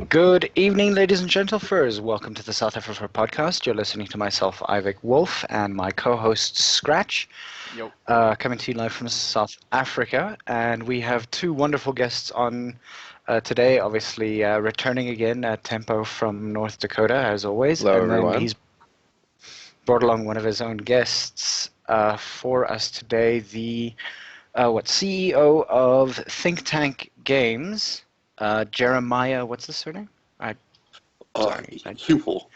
Good evening, ladies and gentlemen. Welcome to the south-afrifur podcast. You're listening to myself, Ivik Wolf, and my co-host, Scratch, Yo. coming to you live from South Africa. And we have two wonderful guests on today, obviously returning again, Tempo from North Dakota, as always. Hello, and everyone. then he's brought along one of his own guests for us today, the CEO of ThinkTank Games, Jeremiah, what's the surname? Pupil.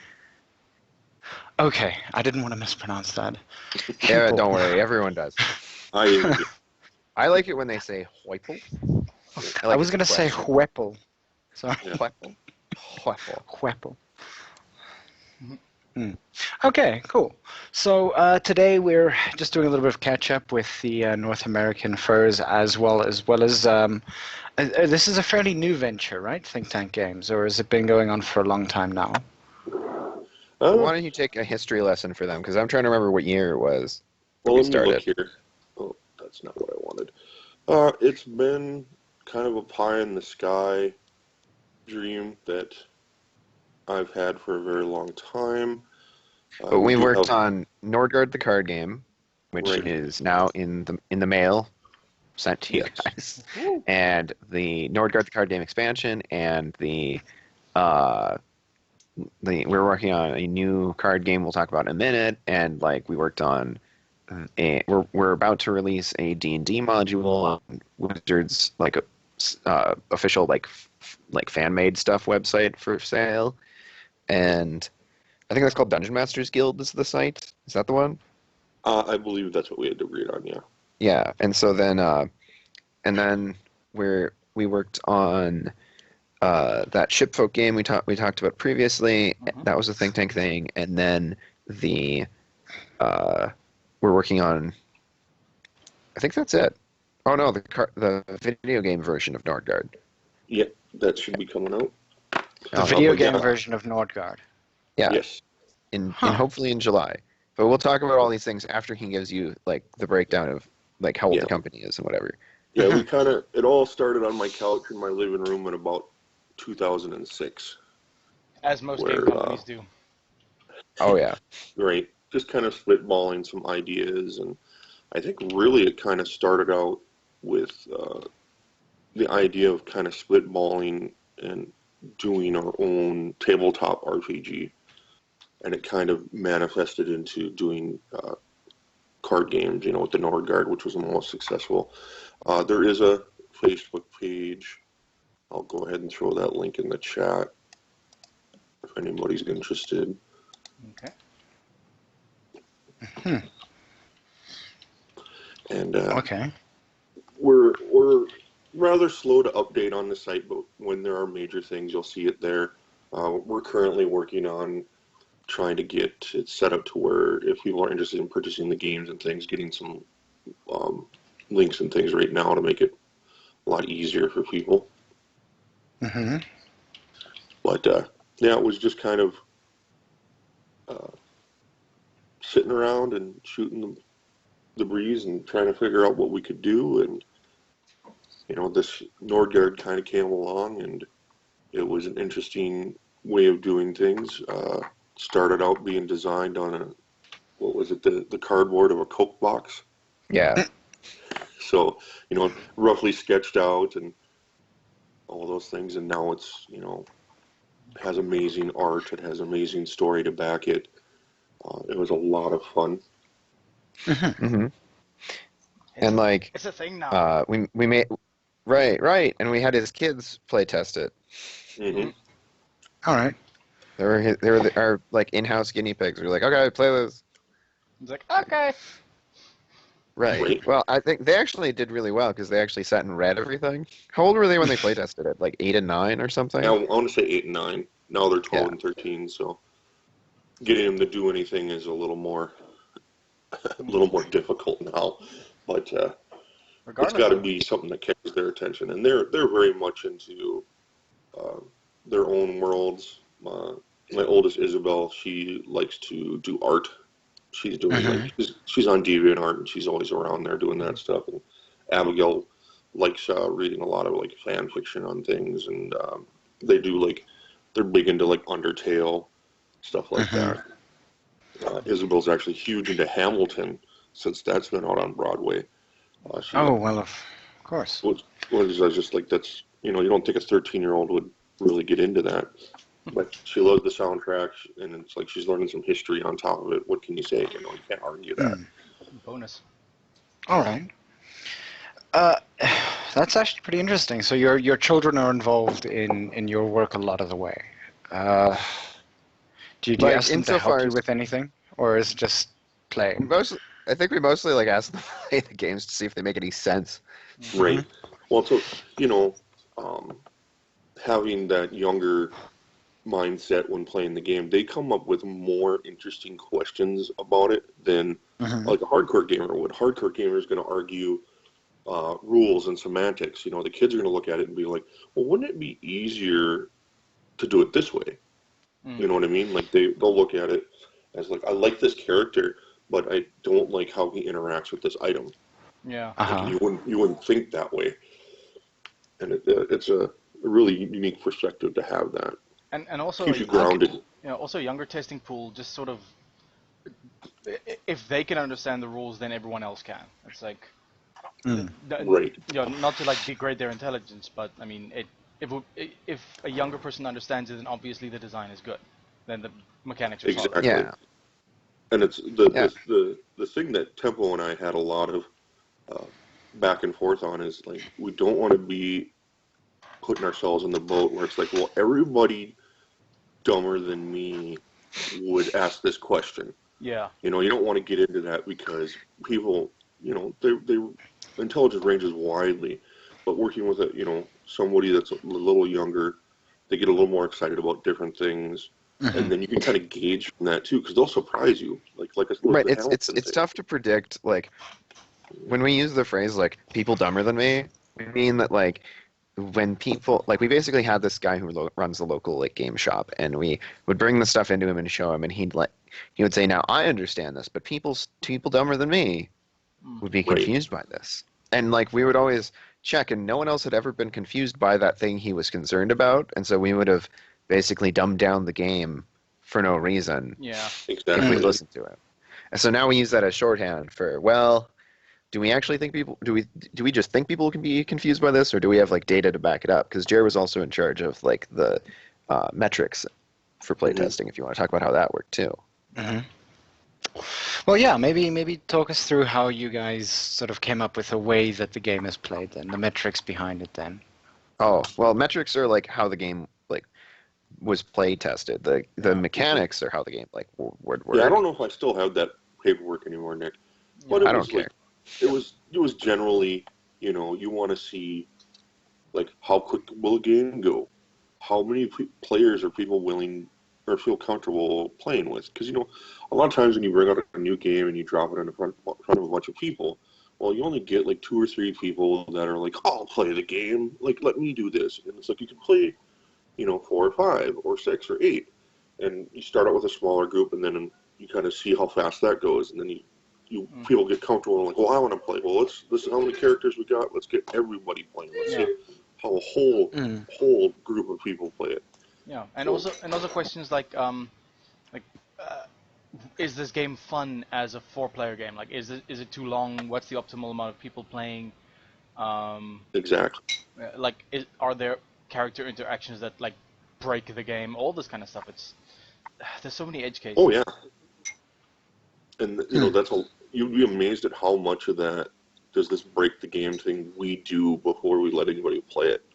Okay, I didn't want to mispronounce that. Yeah, Pupil. don't worry, everyone does. I I like it when they say Huipel. I was going to say Huepel. Sorry. Yeah. Huepel. Huepel. Huepel. Okay, cool. So today we're just doing a little bit of catch up with the North American furs as well as this is a fairly new venture, right? ThinkTank Games, or has it been going on for a long time now? Why don't you take a history lesson for them? Because I'm trying to remember what year it was that well, we let me started. look here. Oh, that's not what I wanted. It's been kind of a pie in the sky dream that I've had for a very long time. But we worked on Nordguard the card game, which Right. is now in the mail, sent to you Yes. guys, and the Nordguard the card game expansion, and we're working on a new card game we'll talk about in a minute, and we worked on we're about to release a D&D module on Wizards official fan made stuff website for sale, and I think that's called Dungeon Masters Guild is the site. Is that the one? I believe that's what we had to read on, yeah. Yeah, and so then we worked on that Shipfolk game we talked about previously. Mhm. That was a think tank thing, and then we're working on. I think that's it. Oh no, the video game version of Nordguard. Yeah, that should be coming out. The video but game yeah. version of Nordguard. Yeah, Yes. in hopefully in July. But we'll talk about all these things after he gives you the breakdown of how old Yeah. the company is and whatever. Yeah, it all started on my couch in my living room in about 2006. As most Where, game companies do. Oh yeah. Right. Just kind of spitballing some ideas, and I think really it kind of started out with the idea of kind of spitballing and doing our own tabletop RPG, and it kind of manifested into doing card games, with the Nordguard, which was the most successful. There is a Facebook page. I'll go ahead and throw that link in the chat if anybody's interested. Okay. And Okay. we're rather slow to update on the site, but when there are major things, you'll see it there. We're currently working on trying to get it set up to where if people are interested in purchasing the games and things, getting some links and things right now to make it a lot easier for people. Mm-hmm. But yeah, it was just kind of sitting around and shooting the breeze and trying to figure out what we could do. And this Nordguard kind of came along, and it was an interesting way of doing things. Started out being designed on the cardboard of a Coke box. Yeah. So, roughly sketched out and all those things, and now it's, has amazing art, it has amazing story to back it. It was a lot of fun. Mm-hmm. And It's a thing now. we made right, and we had his kids play test it. Mm-hmm. All right. They were our in-house guinea pigs. We were like, okay, play this. It's like, okay. Right. Right. Well, I think they actually did really well because they actually sat and read everything. How old were they when they play tested it? 8 and 9 or something? I want to say 8 and 9. Now they're 12 Yeah. and 13, so getting them to do anything is a little more difficult now. But it's got to be something that catches their attention, and they're very much into their own worlds. My oldest Isabel, she likes to do art. She's doing she's on DeviantArt, and she's always around there doing that stuff. And Abigail likes reading a lot of fan fiction on things, and they do like they're big into like Undertale stuff like that. Isabel's actually huge into Hamilton since that's been out on Broadway. Oh well, of course. Was just like that's you don't think a 13-year-old would really get into that, but she loves the soundtrack and it's like she's learning some history on top of it. What can you say? You can't argue that. Bonus. All right. That's actually pretty interesting. So your children are involved in your work a lot of the way. Do you Like, ask them to help insofar you as- with anything, or is it just playing? I think we mostly like ask them to play the games to see if they make any sense. Right. Well, so having that younger mindset when playing the game, they come up with more interesting questions about it than like a hardcore gamer would. Hardcore gamer is going to argue rules and semantics. The kids are going to look at it and be like, well, wouldn't it be easier to do it this way? You know what I mean? Like they'll look at it as like, I like this character, but I don't like how he interacts with this item. Yeah. Like, you wouldn't think that way, and it's a really unique perspective to have that. And also Keeps you grounded. also a younger testing pool just sort of, if they can understand the rules, then everyone else can. It's like, Right. Not to like degrade their intelligence, but I mean, if a younger person understands it, then obviously the design is good. Then the mechanics are solid. Exactly. Yeah. And it's the thing that Tempo and I had a lot of back and forth on is like we don't want to be putting ourselves in the boat where it's like, well, everybody dumber than me would ask this question. Yeah. You don't want to get into that because people, their intelligence ranges widely, but working with somebody that's a little younger, they get a little more excited about different things, and then you can kind of gauge from that too, because they'll surprise you. Like Right. the It's Hamilton thing. tough to predict. Like when we use the phrase like people dumber than me, we mean that like when people like we basically had this guy who runs the local like game shop, and we would bring the stuff into him and show him, and he would say, now I understand this, but people dumber than me would be confused by this. And like we would always check, and no one else had ever been confused by that thing he was concerned about, and so we would have basically dumbed down the game for no reason Yeah. if we Exactly. listened to it. And so now we use that as shorthand for, well, do we actually think people do we just think people can be confused by this, or do we have like data to back it up? Because Jer was also in charge of like the metrics for playtesting. If you want to talk about how that worked too. Well, yeah, maybe talk us through how you guys sort of came up with the way that the game is played, then the metrics behind it, then. Oh, well, metrics are like how the game like was play tested. The mechanics are how the game like would work. Yeah, I don't know if I still have that paperwork anymore, Nick. But I don't care. It was generally, you want to see, like, how quick will a game go? How many players are people willing or feel comfortable playing with? Because, a lot of times when you bring out a new game and you drop it in front of a bunch of people, well, you only get, like, 2 or 3 people that are like, I'll play the game. Like, let me do this. And it's like you can play, 4 or 5 or 6 or 8. And you start out with a smaller group, and then you kind of see how fast that goes. And then people get comfortable and like, well, I want to play. Well, this is how many characters we got. Let's get everybody playing. Let's see how a whole group of people play it. Yeah, and also questions like is this game fun as a 4-player game? Like, is it too long? What's the optimal amount of people playing? Exactly. Like, are there character interactions that like break the game? All this kind of stuff. There's so many edge cases. Oh yeah. And you'd be amazed at how much of that does this break the game thing we do before we let anybody play it.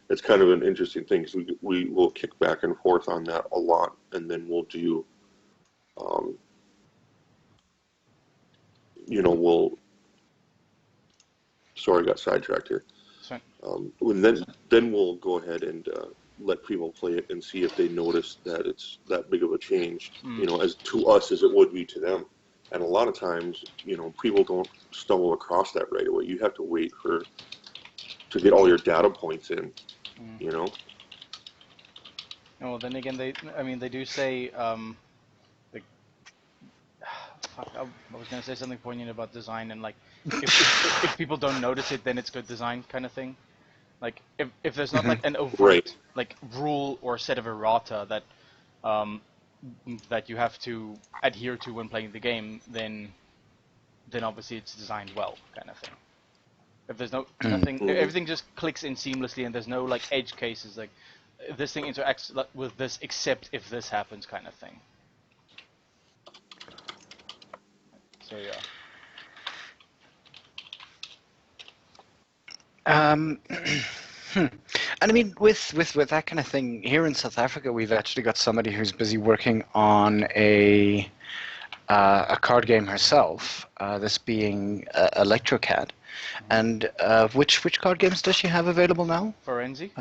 It's kind of an interesting thing because we will kick back and forth on that a lot, and then we'll do, sorry, I got sidetracked here. Sorry. Then we'll go ahead and let people play it and see if they notice that it's that big of a change, as to us as it would be to them. And a lot of times, people don't stumble across that right away. You have to wait to get all your data points in, Well, then again, they do say, like, fuck, I was gonna say something poignant about design and like, if people don't notice it, then it's good design kind of thing. Like if there's not like an overt Right. like rule or set of errata that you have to adhere to when playing the game, then obviously it's designed well, kind of thing. If there's nothing, everything just clicks in seamlessly, and there's no like edge cases like this thing interacts with this except if this happens, kind of thing. So yeah. And I mean, with that kind of thing, here in South Africa, we've actually got somebody who's busy working on a card game herself. This being Electrocad, and which card games does she have available now? Forensi?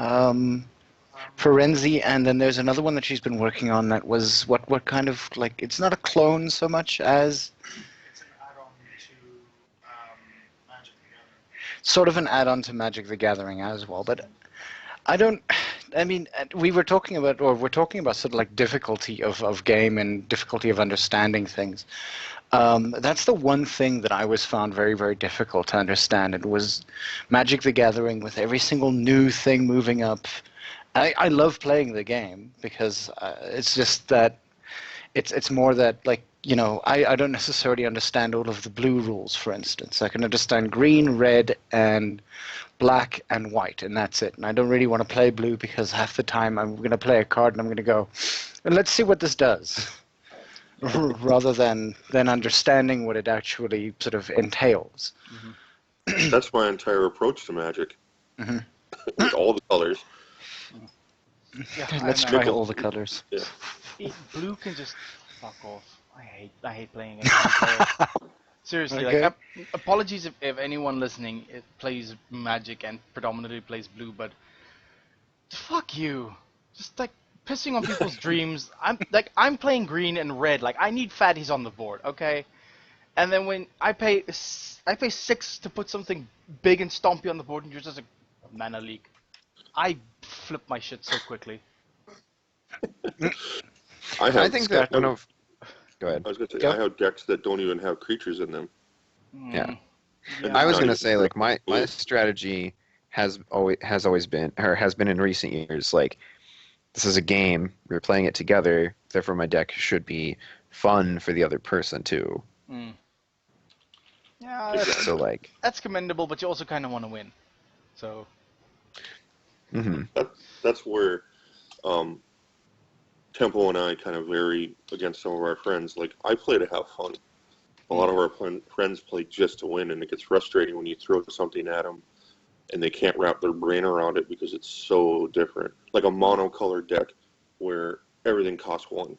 Forensi, and then there's another one that she's been working on that was what kind of like, it's not a clone so much as It's an add-on to Magic the Gathering. sort of an add-on to Magic the Gathering as well. But I mean, we're talking about sort of like difficulty of game and difficulty of understanding things. That's the one thing that I always found very, very difficult to understand. It was Magic the Gathering with every single new thing moving up. I love playing the game because it's just that it's more that, like, you know, I don't necessarily understand all of the blue rules, for instance. I can understand green, red, and black and white, and that's it. And I don't really want to play blue because half the time I'm going to play a card and I'm going to go, let's see what this does, rather than understanding what it actually sort of entails. Mm-hmm. That's my entire approach to Magic. With all the colors. Yeah, Let's try all the colors. Yeah. Blue can just fuck off. I hate playing it. Seriously, Okay. like, apologies if anyone listening plays Magic and predominantly plays blue, but fuck you. Just like pissing on people's dreams. I'm playing green and red. Like, I need fatties on the board, okay? And then when I pay 6 to put something big and stompy on the board, and you're just a mana leak. I flip my shit so quickly. I think that one of... Go ahead. I was going to say, I have decks that don't even have creatures in them. Yeah. Yeah. I was Not going to even say, like, my blue. strategy has always been, or has been in recent years, like, this is a game, we're playing it together, therefore my deck should be fun for the other person too. Yeah, So, like... that's commendable, but you also kind of want to win. So... That's where Tempo and I kind of vary against some of our friends. Like, I play to have fun. A lot of our friends play just to win, and it gets frustrating when you throw something at them and they can't wrap their brain around it because it's so different. Like a monocolored deck where everything costs 1.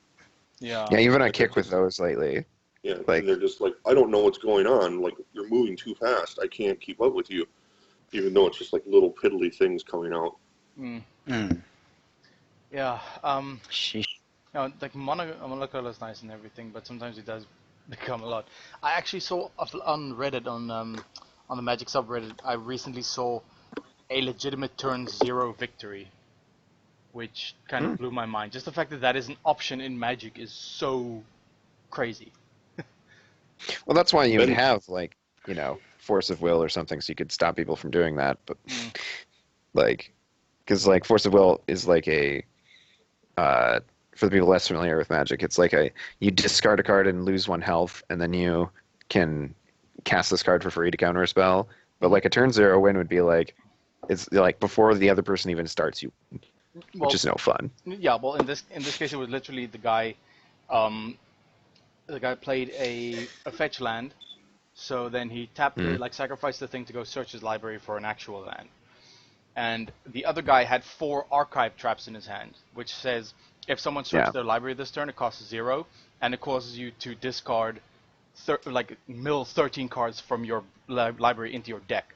Yeah. Yeah, even I kick with those lately. Yeah, Like- and they're just like, I don't know what's going on. Like, you're moving too fast. I can't keep up with you. Even though it's just like little piddly things coming out. Yeah. Sheesh. No, like monocolor is nice and everything, but sometimes it does become a lot. I actually saw on Reddit, on the Magic subreddit, I recently saw a legitimate turn 0 victory, which kind of blew my mind. Just the fact that is an option in Magic is so crazy. Well, that's why you would have, like, you know, force of will or something, so you could stop people from doing that. But, like, because, like, force of will is like a, for the people less familiar with Magic, it's like you discard a card and lose 1 health, and then you can cast this card for free to counter a spell. But, like, a turn 0 win would be like, it's like before the other person even starts, which is no fun. Yeah, well, in this case, it was literally the guy played a fetch land, so then he tapped sacrificed the thing to go search his library for an actual land. And the other guy had 4 archive traps in his hand, which says if someone searches their library this turn, it costs 0, and it causes you to discard mill 13 cards from your library into your deck.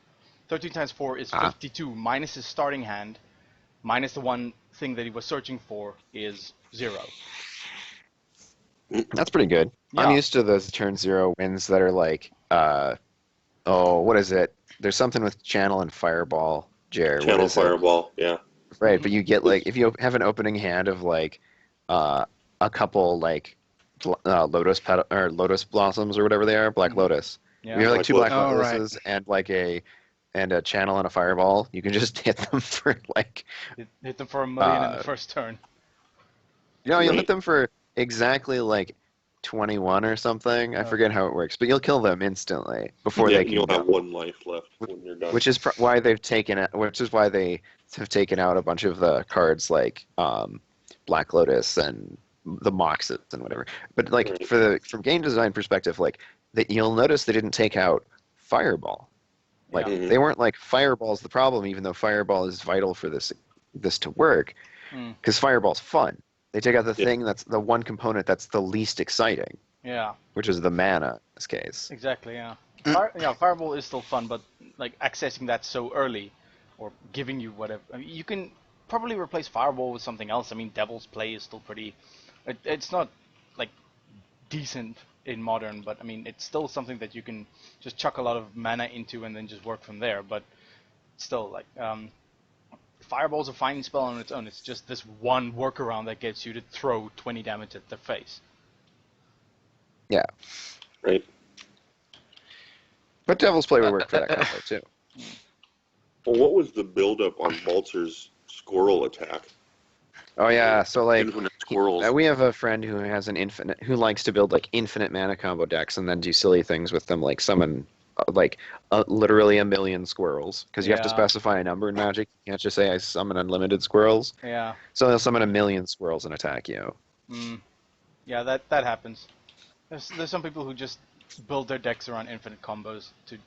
13 times 4 is 52, minus his starting hand, minus the one thing that he was searching for is 0. That's pretty good. Yeah. I'm used to those turn 0 wins that are like, what is it? There's something with Channel and Fireball, Jer. Channel Fireball, yeah. Right, but you get, like, if you have an opening hand of, like, a couple, like, lotus petal or lotus blossoms or whatever they are, black lotus. Yeah. You have, like, Black 2 black lotus. Oh, right. lotuses and, like, a and a channel and a fireball, you can just hit them for like, Hit them for 1,000,000 in the first turn. you'll Right. hit them for exactly like 21 or something. I forget how it works, but you'll kill them instantly before they can you'll go. have 1 life left when you're done. Which is why they've taken it. Which is why they have taken out a bunch of the cards like Black Lotus and the Moxes and whatever. But like Right. from game design perspective, like that you'll notice they didn't take out Fireball. Like Yeah. Mhm. they weren't like Fireball's the problem, even though Fireball is vital for this to work. Mm. Because Fireball's fun. They take out the Yeah. thing that's the one component that's the least exciting, Yeah, which is the mana in this case. exactly. Yeah. Mm. Fireball is still fun, but like accessing that so early, or giving you whatever. I mean, you can probably replace Fireball with something else. I mean, Devil's Play is still pretty. It's not like decent in modern, but I mean, it's still something that you can just chuck a lot of mana into and then just work from there. But still, like, Fireball's a fine spell on its own. It's just this one workaround that gets you to throw 20 damage at their face. Yeah. Right. But Devil's Play would work for that combo too. Well, what was the buildup on Baltzer's squirrel attack? Oh yeah, so like Infinite squirrels. we have a friend who has who likes to build like infinite mana combo decks and then do silly things with them, like summon literally 1,000,000 squirrels, because you have to Yeah. specify a number in Magic. You can't just say I summon unlimited squirrels. Yeah. So they'll summon 1,000,000 squirrels and attack you. Mm. Yeah, that happens. There's some people who just build their decks around infinite combos to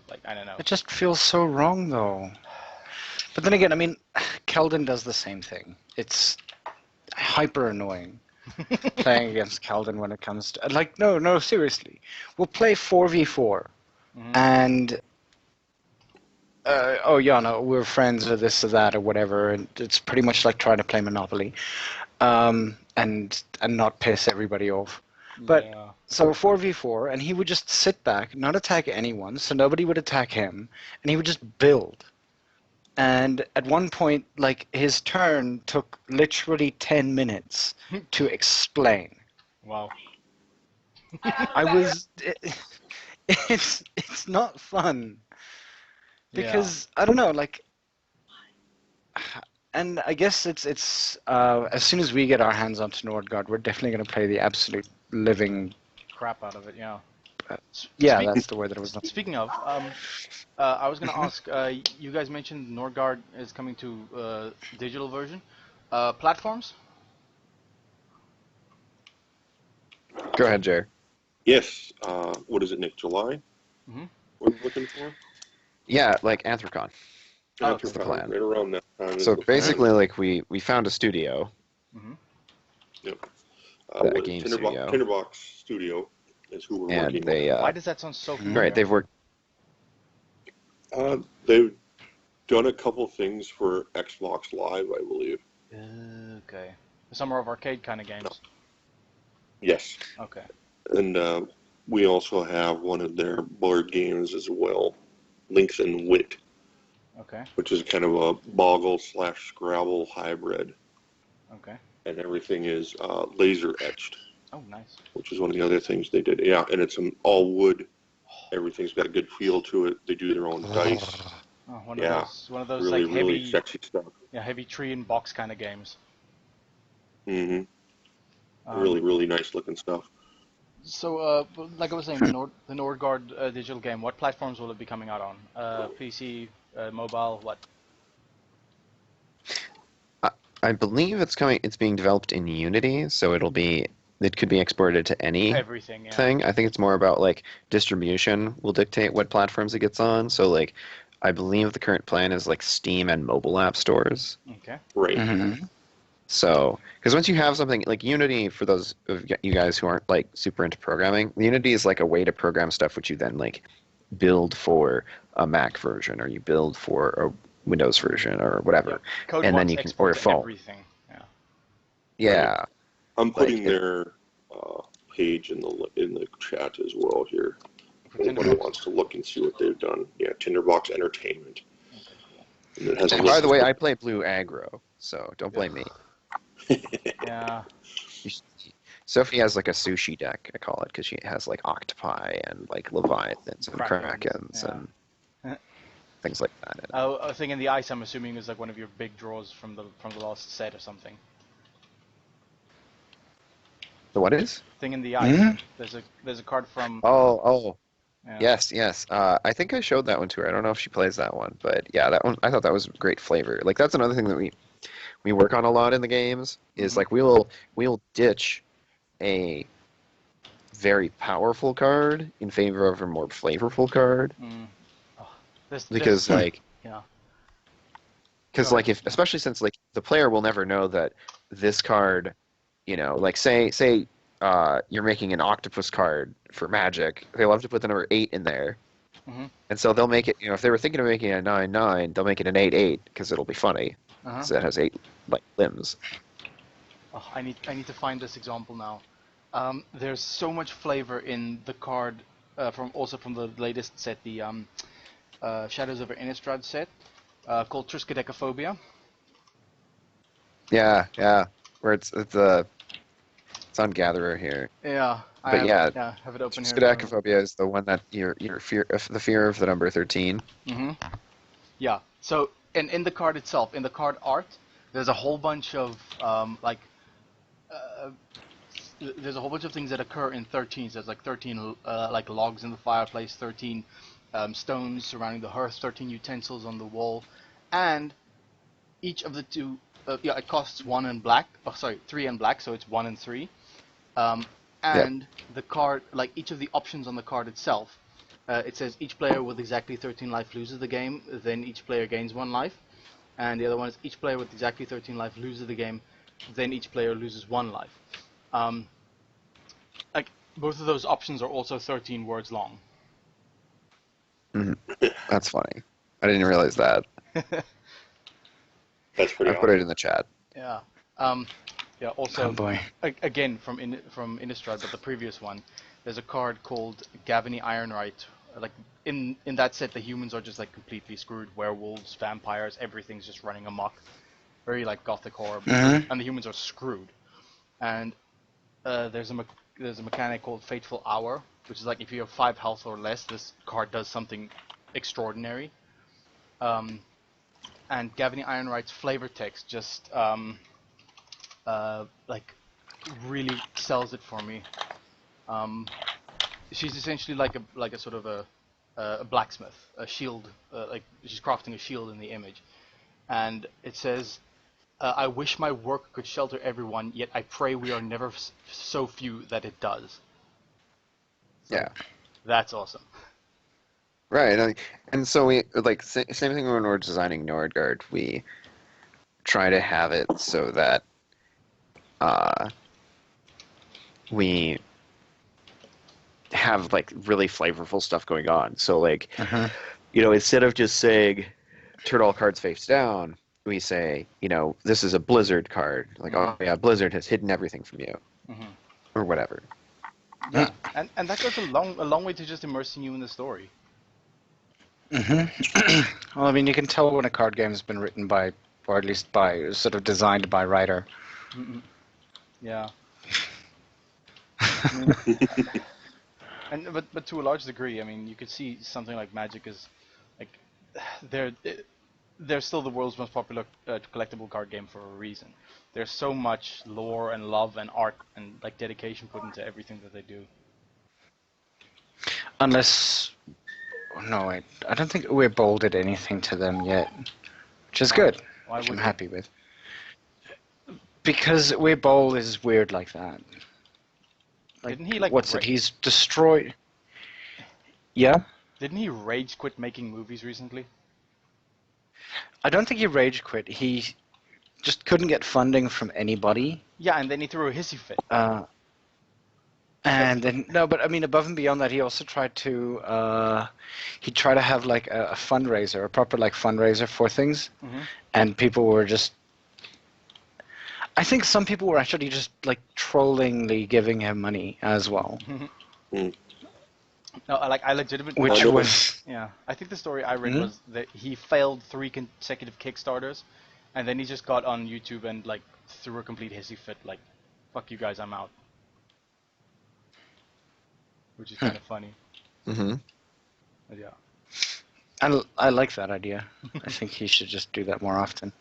like, I don't know. It just feels so wrong, though. But then again, I mean, Keldon does the same thing. It's hyper annoying playing against Keldon when it comes to like no seriously. We'll play 4v4 Mhm. and oh yeah, no, we're friends or this or that or whatever, and it's pretty much like trying to play Monopoly, and not piss everybody off. But Yeah. so 4v4, and he would just sit back, not attack anyone, so nobody would attack him, and he would just build. And at one point, like, his turn took literally 10 minutes to explain. Wow. It's not fun. Yeah. Because, I don't know, like, and I guess it's as soon as we get our hands onto Nordguard, we're definitely going to play the absolute living. Crap out of it. Yeah. Yeah, Speak- that's the word that I was not. Speaking of, I was gonna ask. You guys mentioned Nordguard is coming to digital version. Platforms? Go ahead, Jer. Yes. What is it, Nick? July? Mhm. What are you looking for? Yeah, like Anthrocon. Oh, that's the plan. Right around that time. is So the plan. basically, like we found a studio. Yep. A What is game it? studio. Tinderbox Studio is who we're And working they Why does that sound so familiar? right, they've worked. with. They've done a couple things for Xbox Live, I believe. Okay. Summer of Arcade kind of games. Yes. Okay. And we also have one of their board games as well, Links and Wit, Okay. which is kind of a Boggle/Scrabble hybrid, Okay. and everything is laser etched, Oh, nice. which is one of the other things they did. Yeah, and it's all wood. Everything's got a good feel to it. They do their own dice. Oh, one Yeah. of those Really, like really heavy, sexy stuff. heavy tree and box kind of games. hmm Um, Really, really nice looking stuff. So, like I was saying, the Nordguard digital game. What platforms will it be coming out on? PC, mobile, what? I believe it's being developed in Unity, so it could be exported to anything. Everything. Yeah. I think it's more about like distribution will dictate what platforms it gets on. So like, I believe the current plan is like Steam and mobile app stores. Okay. Right. Mm-hmm. So, because once you have something like Unity, for those of you guys who aren't like super into programming, Unity is like a way to program stuff which you then like build for a Mac version, or you build for a Windows version, or whatever. Yep. Code And then wants you can- export or a to phone. everything. Yeah. Yeah. I'm putting Like, their page in the chat as well here. For Anybody Tinderbox. wants to look and see what they've done. Yeah, Tinderbox Entertainment. Okay, cool. And it has a And by list the of way, stuff. I play Blue Aggro, so don't blame me. Yeah. Sophie has like a sushi deck, I call it, because she has like octopi and like leviathans and Krakens, krakens yeah. and things like that. A thing in the ice, I'm assuming, is like one of your big draws from the last set or something. The what is? Thing in the ice. Mhm. There's a card from. Oh, Yeah. yes. I think I showed that one to her. I don't know if she plays that one, but yeah, that one, I thought that was great flavor. Like, that's another thing that we work on a lot in the games, is Mhm. like we'll ditch a very powerful card in favor of a more flavorful card, Mm. Oh, because like yeah. because Go like ahead, if yeah. especially since like the player will never know that this card, like say you're making an octopus card for Magic, they love to put the number 8 in there. Mhm. And so they'll make it, if they were thinking of making it a 9/9, they'll make it an 8/8 because it'll be funny. Uh-huh. Because it has 8 like limbs. Oh, I need to find this example now. There's so much flavor in the card from the latest set, the Shadows over Innistrad set, called Triskaidekaphobia. Yeah. Where it's on Gatherer here. Yeah, I But have yeah, have it open here. Skedacophobia is the one that your fear of the number 13. Mm-hmm. Yeah. So in the card itself, in the card art, there's a whole bunch of there's a whole bunch of things that occur in 13s. There's like 13 like logs in the fireplace, 13 stones surrounding the hearth, 13 utensils on the wall, and each of the two. It costs 1 and black. Oh, sorry, 3 and black. So it's 1 and 3. And the card, like each of the options on the card itself, it says each player with exactly 13 life loses the game, then each player gains 1 life. And the other one is each player with exactly 13 life loses the game, then each player loses 1 life. Like both of those options are also 13 words long. That's funny. I didn't realize that. That's pretty I put it in the chat. Yeah. Yeah. Also, Oh boy. Again from Innistrad, but the previous one, there's a card called Gavany Ironwright. Like in that set, the humans are just like completely screwed. Werewolves, vampires, everything's just running amok. Very like gothic horror, Mhm. and the humans are screwed. And there's a mechanic called Fateful Hour, which is like if you have 5 health or less, this card does something extraordinary. And Gavany Ironwright's flavor text just like really sells it for me. She's essentially like a sort of a blacksmith, a shield, like she's crafting a shield in the image, and it says, "I wish my work could shelter everyone, yet I pray we are never so few that it does." So, Yeah. that's awesome. Right. And so we, like, same thing when we're designing Nordguard. We try to have it so that we have, like, really flavorful stuff going on. So, like, instead of just saying, turn all cards face down, we say, this is a Blizzard card. Like, oh, yeah, Blizzard has hidden everything from you. Mhm. Or whatever. Yeah, and that goes a long way to just immersing you in the story. Well, I mean, you can tell when a card game has been written by, or at least sort of designed by a writer. Yeah. But to a large degree, I mean, you could see something like Magic is like they're still the world's most popular collectible card game for a reason. There's so much lore and love and art and like dedication put into everything that they do. Unless, no, wait, I don't think we're bolded anything to them yet, which is good, Why which I'm would we? happy with. Because We're Bold is weird like that. Like, Didn't he like what's it? He's destroyed. Yeah? Didn't he rage quit making movies recently? I don't think he rage quit. He just couldn't get funding from anybody. Yeah, and then he threw a hissy fit. And then, no, but I mean, above and beyond that, he also tried to, have like a fundraiser, a proper like fundraiser for things. And people were just, I think some people were actually just like trollingly giving him money as well. No, I legitimately. Which was. Yeah, I think the story I read was that he failed 3 consecutive Kickstarters, and then he just got on YouTube and like threw a complete hissy fit, like, "Fuck you guys, I'm out," which is kind of funny. Mm-hmm. But yeah. I like that idea. I think he should just do that more often.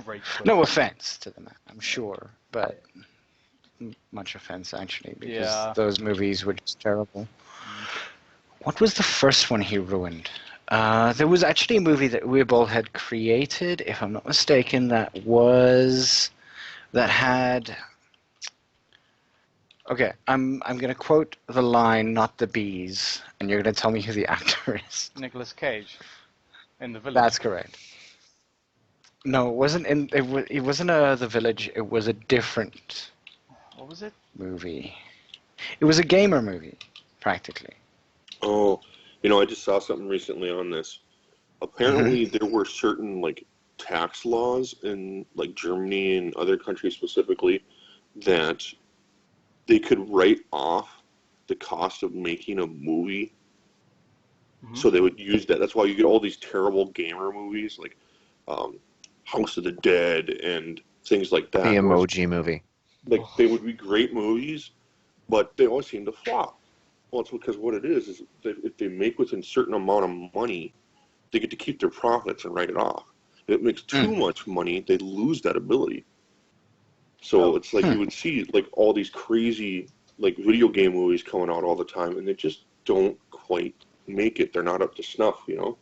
Rage quit. No offense to the man, I'm sure, but much offense actually, because Yeah. those movies were just terrible. Mm. What was the first one he ruined? There was actually a movie that Weeble had created, if I'm not mistaken, that had. Okay, I'm gonna quote the line, not the bees, and you're gonna tell me who the actor is. Nicolas Cage in The Village. That's correct. No, it wasn't in. It wasn't The Village. It was a different What was it? movie. It was a gamer movie, practically. Oh, I just saw something recently on this. Apparently, there were certain like tax laws in like Germany and other countries specifically that they could write off the cost of making a movie. Mm-hmm. So they would use that. That's why you get all these terrible gamer movies like House of the Dead and things like that. The Emoji Movie. Like they would be great movies, but they always seem to flop. Well, it's because what it is that if they make within a certain amount of money, they get to keep their profits and write it off. If it makes too much money, they lose that ability. So it's like you would see like all these crazy like video game movies coming out all the time, and they just don't quite make it. They're not up to snuff, Well,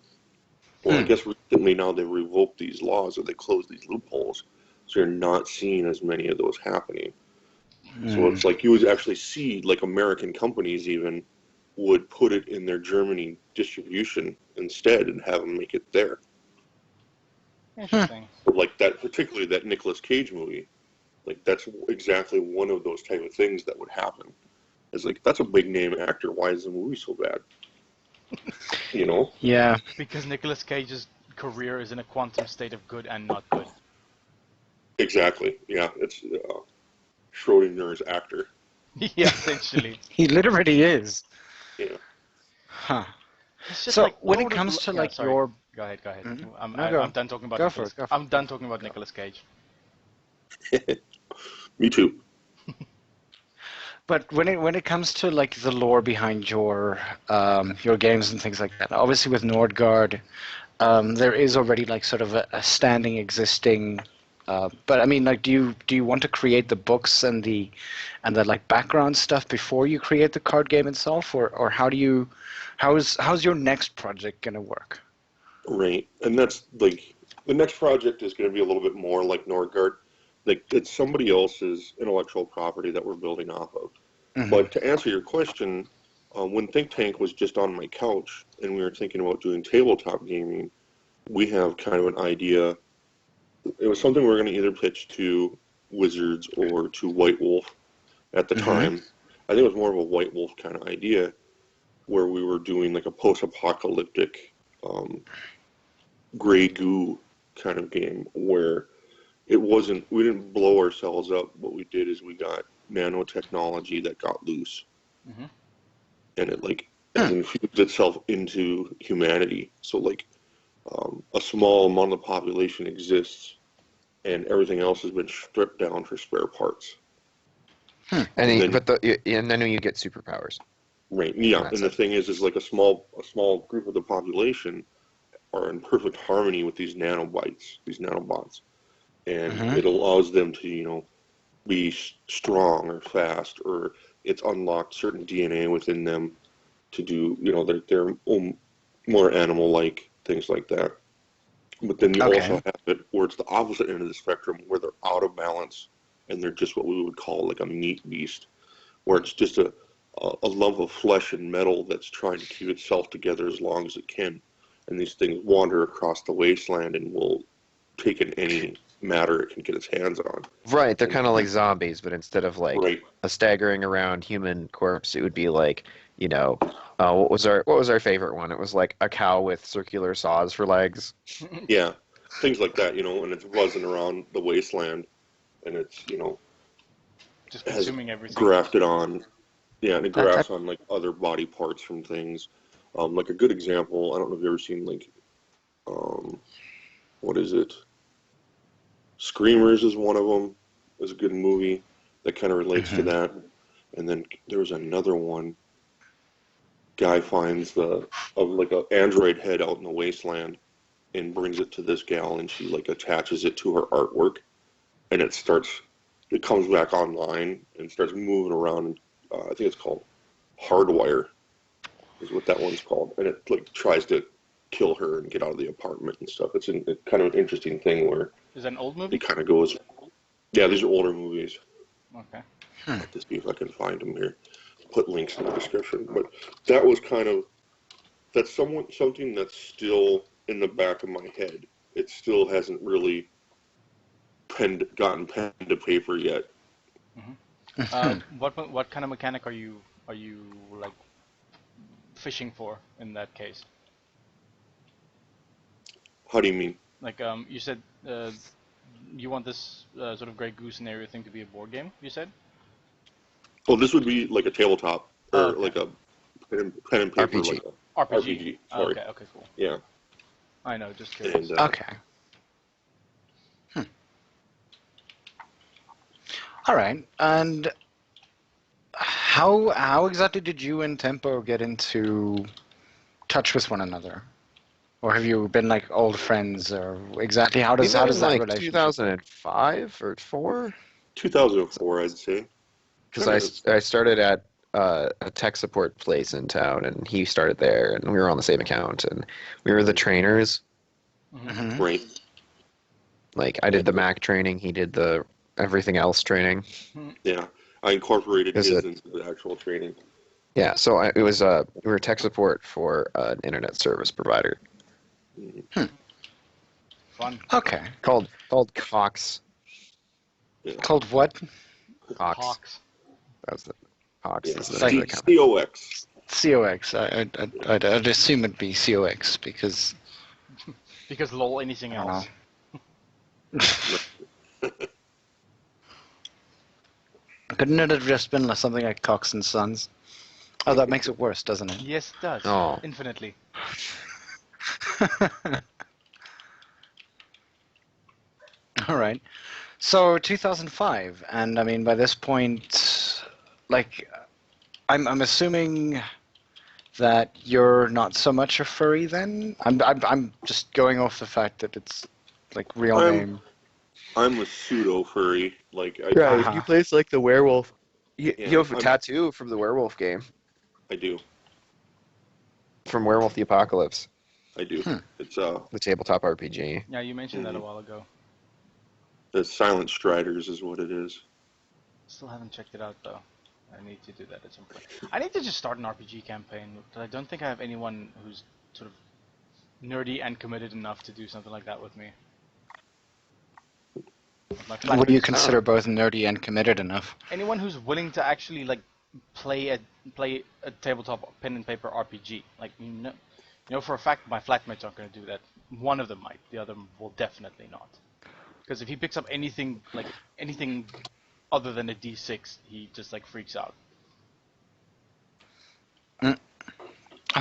I guess recently now they've revoked these laws or they closed these loopholes, so you're not seeing as many of those happening. So it's like you would actually see like American companies even would put it in their Germany distribution instead and have them make it there. Interesting. But like that, particularly that Nicolas Cage movie, like that's exactly one of those type of things that would happen. It's like that's a big name actor. Why is the movie so bad? Yeah. Because Nicolas Cage's career is in a quantum state of good and not good. Exactly. Yeah, it's Schrodinger's actor. Yeah, essentially. He literally is. Yeah. Huh. It's just So like, when what it would comes to like sorry. your Go ahead. Mhm. I'm done talking about Go for Nicolas. it, go for I'm it. done talking about Nicolas Cage. Me too. But when it comes to like the lore behind your games and things like that, obviously with Nordguard, there is already like sort of a standing existing. But I mean, like, do you want to create the books and the like background stuff before you create the card game itself, or how's your next project gonna work? Right, and that's like the next project is going to be a little bit more like Nordguard. Like it's somebody else's intellectual property that we're building off of. Mhm. But to answer your question, when ThinkTank was just on my couch and we were thinking about doing tabletop gaming, we have kind of an idea. It was something we were going to either pitch to Wizards or to White Wolf at the time. I think it was more of a White Wolf kind of idea where we were doing like a post-apocalyptic gray goo kind of game where we didn't blow ourselves up. What we did is we got nanotechnology that got loose. Mhm. And it like has infused itself into humanity. So like a small amount of the population exists and everything else has been stripped down for spare parts. And then you get superpowers. Right. Yeah. That's And the thing is like a small group of the population are in perfect harmony with these nanobots. And it allows them to, be strong or fast, or it's unlocked certain DNA within them to do, they're more animal-like, things like that. But then you also have it where it's the opposite end of the spectrum, where they're out of balance, and they're just what we would call like a meat beast, where it's just a lump of flesh and metal that's trying to keep itself together as long as it can. And these things wander across the wasteland and will take in any matter it can get its hands on. Right, they're kind of like zombies, but instead of like Right. a staggering around human corpse, it would be like, what was our favorite one? It was like a cow with circular saws for legs. Yeah, things like that, and it's buzzing around the wasteland, and it's, Just has consuming everything. grafted on, and it grafts on like other body parts from things. Like a good example, I don't know if you've ever seen like, what is it? Screamers is one of them. It's a good movie that kind of relates to that. And then there was another one. guy finds like a android head out in the wasteland and brings it to this gal, and she like attaches it to her artwork, and it comes back online and starts moving around. I think it's called Hardwire, is what that one's called, and it like tries to kill her and get out of the apartment and stuff. It's kind of an interesting thing where Is that an old movie? it kind of goes. Yeah, these are older movies. Okay. Let this see if I can find them here. Put links in the description. But that was that's something that's still in the back of my head. It still hasn't really gotten pen to paper yet. What kind of mechanic are you like fishing for in that case? How do you mean? Like you said, you want this sort of Grey Goose scenario thing to be a board game. You said. Well, this would be like a tabletop or Okay. like a pen and paper, RPG. like a RPG. Sorry. Okay, cool. Yeah. I know, just curious. And, Okay. All right. And how exactly did you and Tempo get into touch with one another? Or have you been like old friends, or exactly how does that like relationship? 2005 or 4? 2004, I'd say. Because I started at a tech support place in town, and he started there, and we were on the same account, and we were the trainers. Mhm. Right. Like, I did the Mac training, he did the everything else training. Yeah. I incorporated Is his it- into the actual training. Yeah, so we were tech support for an internet service provider Fun. Okay. called Cox. Called what? Cox. Hawks. That was the Cox. Yeah. Is the name of the company. COX. COX. I'd assume it'd be COX because Because lol, anything I don't else. couldn't it have just been something like Cox and Sons? Oh, that makes it worse, doesn't it? Yes, it does. Oh. Infinitely. All right. So 2005, and I mean by this point, like, I'm assuming that you're not so much a furry then. I'm just going off the fact that it's like real name. I'm a pseudo furry. Like Uh-huh. you place like the werewolf. You Yeah, have a I'm- tattoo from the werewolf game, I do. from Werewolf the Apocalypse, I do. Hmm. It's the tabletop RPG. Yeah, you mentioned that a while ago. the Silent Striders is what it is. Still haven't checked it out though. I need to do that at some point. I need to just start an RPG campaign, but I don't think I have anyone who's sort of nerdy and committed enough to do something like that with me. My What do you flatmates- consider both nerdy and committed enough? Anyone who's willing to actually like play a tabletop pen and paper RPG. Like you know for a fact my flatmates aren't going to do that. One of them might. The other will definitely not. Because if he picks up anything other than a D6, he just like freaks out.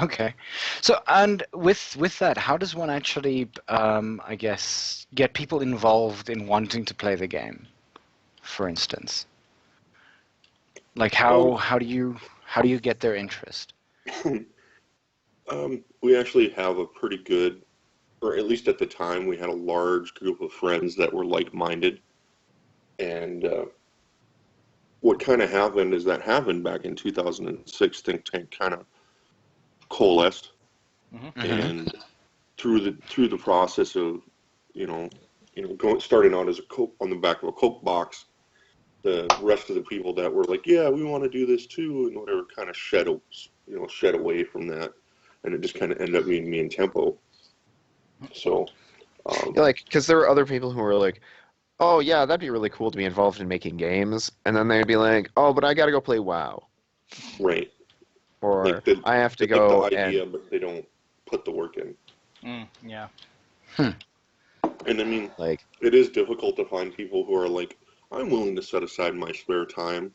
Okay. So, and with that, how does one actually, I guess, get people involved in wanting to play the game? For instance, like how do you get their interest? We actually have a pretty good, or at least at the time, we had a large group of friends that were like-minded. And what kind of happened is that happened back in 2006. ThinkTank kind of coalesced, and through the process of starting out as a Coke on the back of a Coke box, the rest of the people that were like, yeah, we want to do this too, and whatever, kind of shed away from that, and it just kind of ended up being me and Tempo. So, Like, because there were other people who were like, "Oh yeah, that'd be really cool to be involved in making games," and then they'd be like, "Oh, but I got to go play WoW," right. or Like they- "I have to They go like the idea, and." but they don't put the work in. Yeah. And I mean, Like, it is difficult to find people who are like, I'm willing to set aside my spare time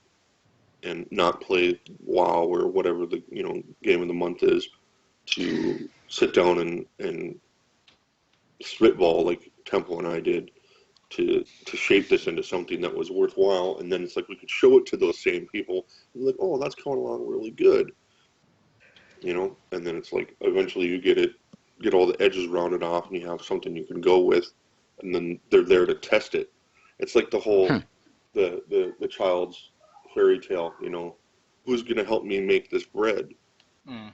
and not play WoW or whatever the game of the month is, to sit down and spitball like Temple and I did to shape this into something that was worthwhile. And then it's like we could show it to those same people and be like, oh, that's coming along really good. you know, and then it's like eventually you get all the edges rounded off, and you have something you can go with, and then they're there to test it. It's like the whole the child's fairy tale, you know, who's going to help me make this bread? Mm.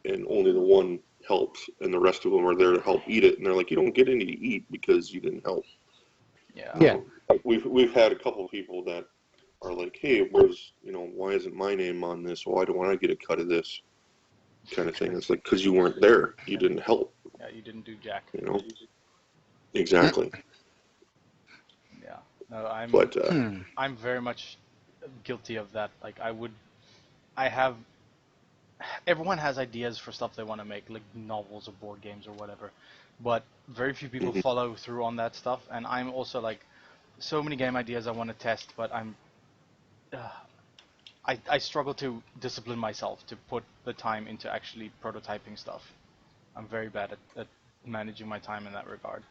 And only the one helps, and the rest of them are there to help eat it, and they're like, you don't get any to eat because you didn't help. Yeah. Yeah. Like we've had a couple of people that are like, hey, why isn't my name on this? Why don't I get a cut of this? Kind of thing. It's like, because you weren't there, you didn't help. Yeah, you didn't do jack. You know, exactly. Yeah. No, But I'm very much guilty of that. Like I have. Everyone has ideas for stuff they want to make, like novels or board games or whatever, but very few people follow through on that stuff. And I'm also like, so many game ideas I want to test, but I struggle to discipline myself to put the time into actually prototyping stuff. I'm very bad at managing my time in that regard.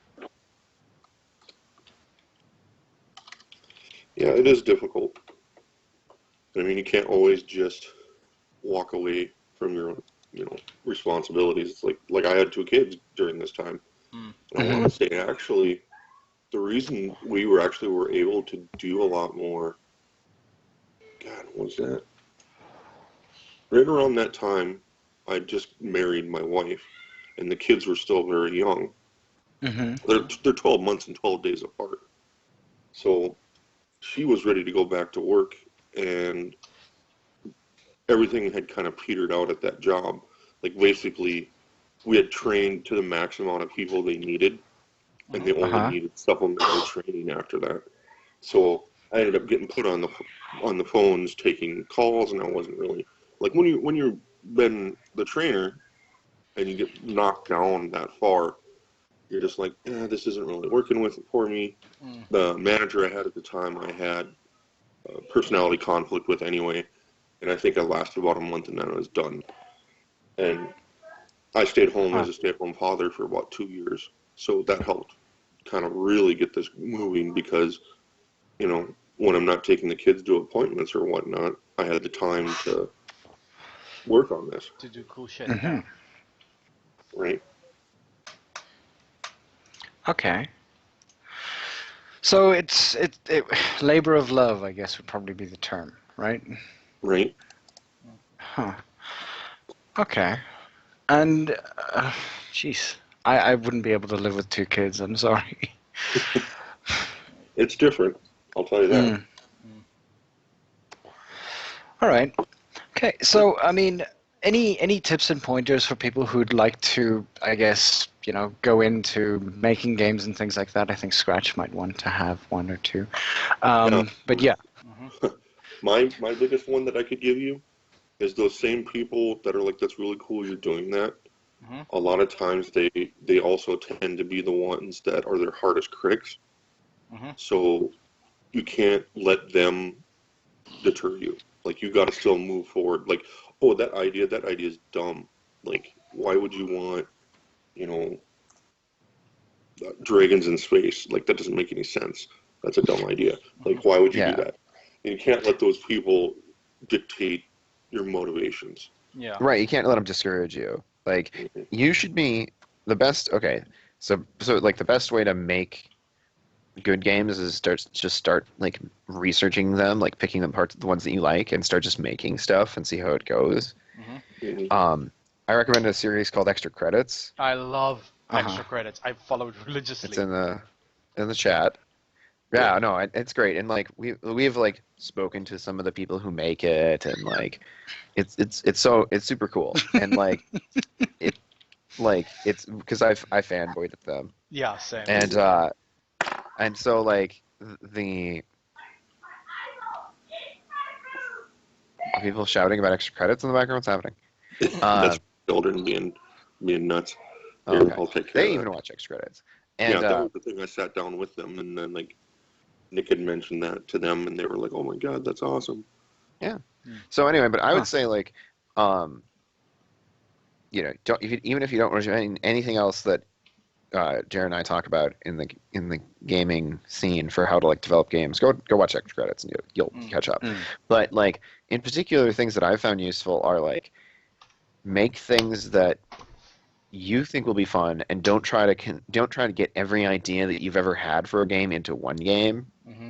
yeah, it is difficult. I mean, you can't always just walk away from your responsibilities. It's like I had 2 kids during this time. And I want to say, actually, the reason we were able to do a lot more, God, what was that? Right around that time, I just married my wife, and the kids were still very young. They're 12 months and 12 days apart. So she was ready to go back to work, and everything had kind of petered out at that job. Like, basically, we had trained to the max amount of people they needed, and they only needed supplemental training after that. So I ended up getting put on the phones taking calls, and I wasn't really like when you've been the trainer and you get knocked down that far, you're just like, this isn't really working for me. The manager I had at the time, I had a personality conflict with anyway, and I think I lasted about a month, and then I was done. And I stayed home as a stay-at-home father for about 2 years, so that helped kind of really get this moving because, when I'm not taking the kids to appointments or whatnot, I had the time to work on this. To do cool shit. Yeah. Right. Okay. So it's labor of love, I guess, would probably be the term, right? Right. Huh. Okay. And, jeez, I wouldn't be able to live with 2 kids. I'm sorry. It's different. I'll tell you that. All right. Okay. So, I mean, any tips and pointers for people who'd like to, I guess, go into making games and things like that? I think Scratch might want to have 1 or 2. But yeah. My biggest one that I could give you is those same people that are like, that's really cool you're doing that. A lot of times they also tend to be the ones that are their hardest critics. So you can't let them deter you. Like, you got to still move forward. Like, oh, that idea is dumb. Like, why would you want, dragons in space? Like, that doesn't make any sense. That's a dumb idea. Like, why would you do that? And you can't let those people dictate your motivations. Yeah. Right, you can't let them discourage you. Like, you should be the best. Okay, so like the best way to make good games is start like researching them, like picking them apart, the ones that you like, and start just making stuff and see how it goes. I recommend a series called Extra Credits. I love Extra Credits. I follow it religiously. It's in the chat. Yeah, no, it's great, and like we've like spoken to some of the people who make it, and like it's super cool, and like it's because I fanboyed at them. Yeah, same. And so like the are people shouting about Extra Credits in the background. What's happening? That's children being nuts. Here, Okay. I'll take care They of even that. watch Extra Credits. And, yeah, that was the thing. I sat down with them, and then like Nick had mentioned that to them, and they were like, "Oh my god, that's awesome." Yeah. So anyway, but I would say like, don't even if you don't watch anything else that Jared and I talk about in the gaming scene for how to like develop games, go watch Extra Credits and you'll catch up. But like in particular, things that I've found useful are like make things that you think will be fun, and don't try to get every idea that you've ever had for a game into one game. Mm-hmm.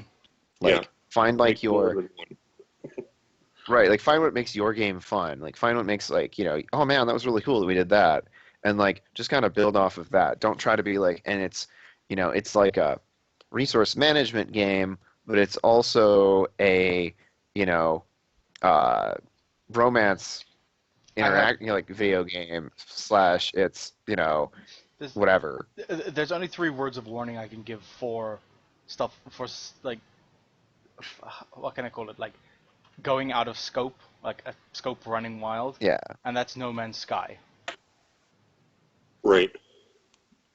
Like find like Make more your than one. right, like find what makes your game fun. Like find what makes like, oh man, that was really cool that we did that. And like just kind of build off of that. Don't try to be like, and it's like a resource management game, but it's also a, uh romance like video game / it's, There's, whatever. there's only 3 words of warning I can give for stuff like what can I call it? Like going out of scope, like a scope running wild. Yeah. And that's No Man's Sky. Right.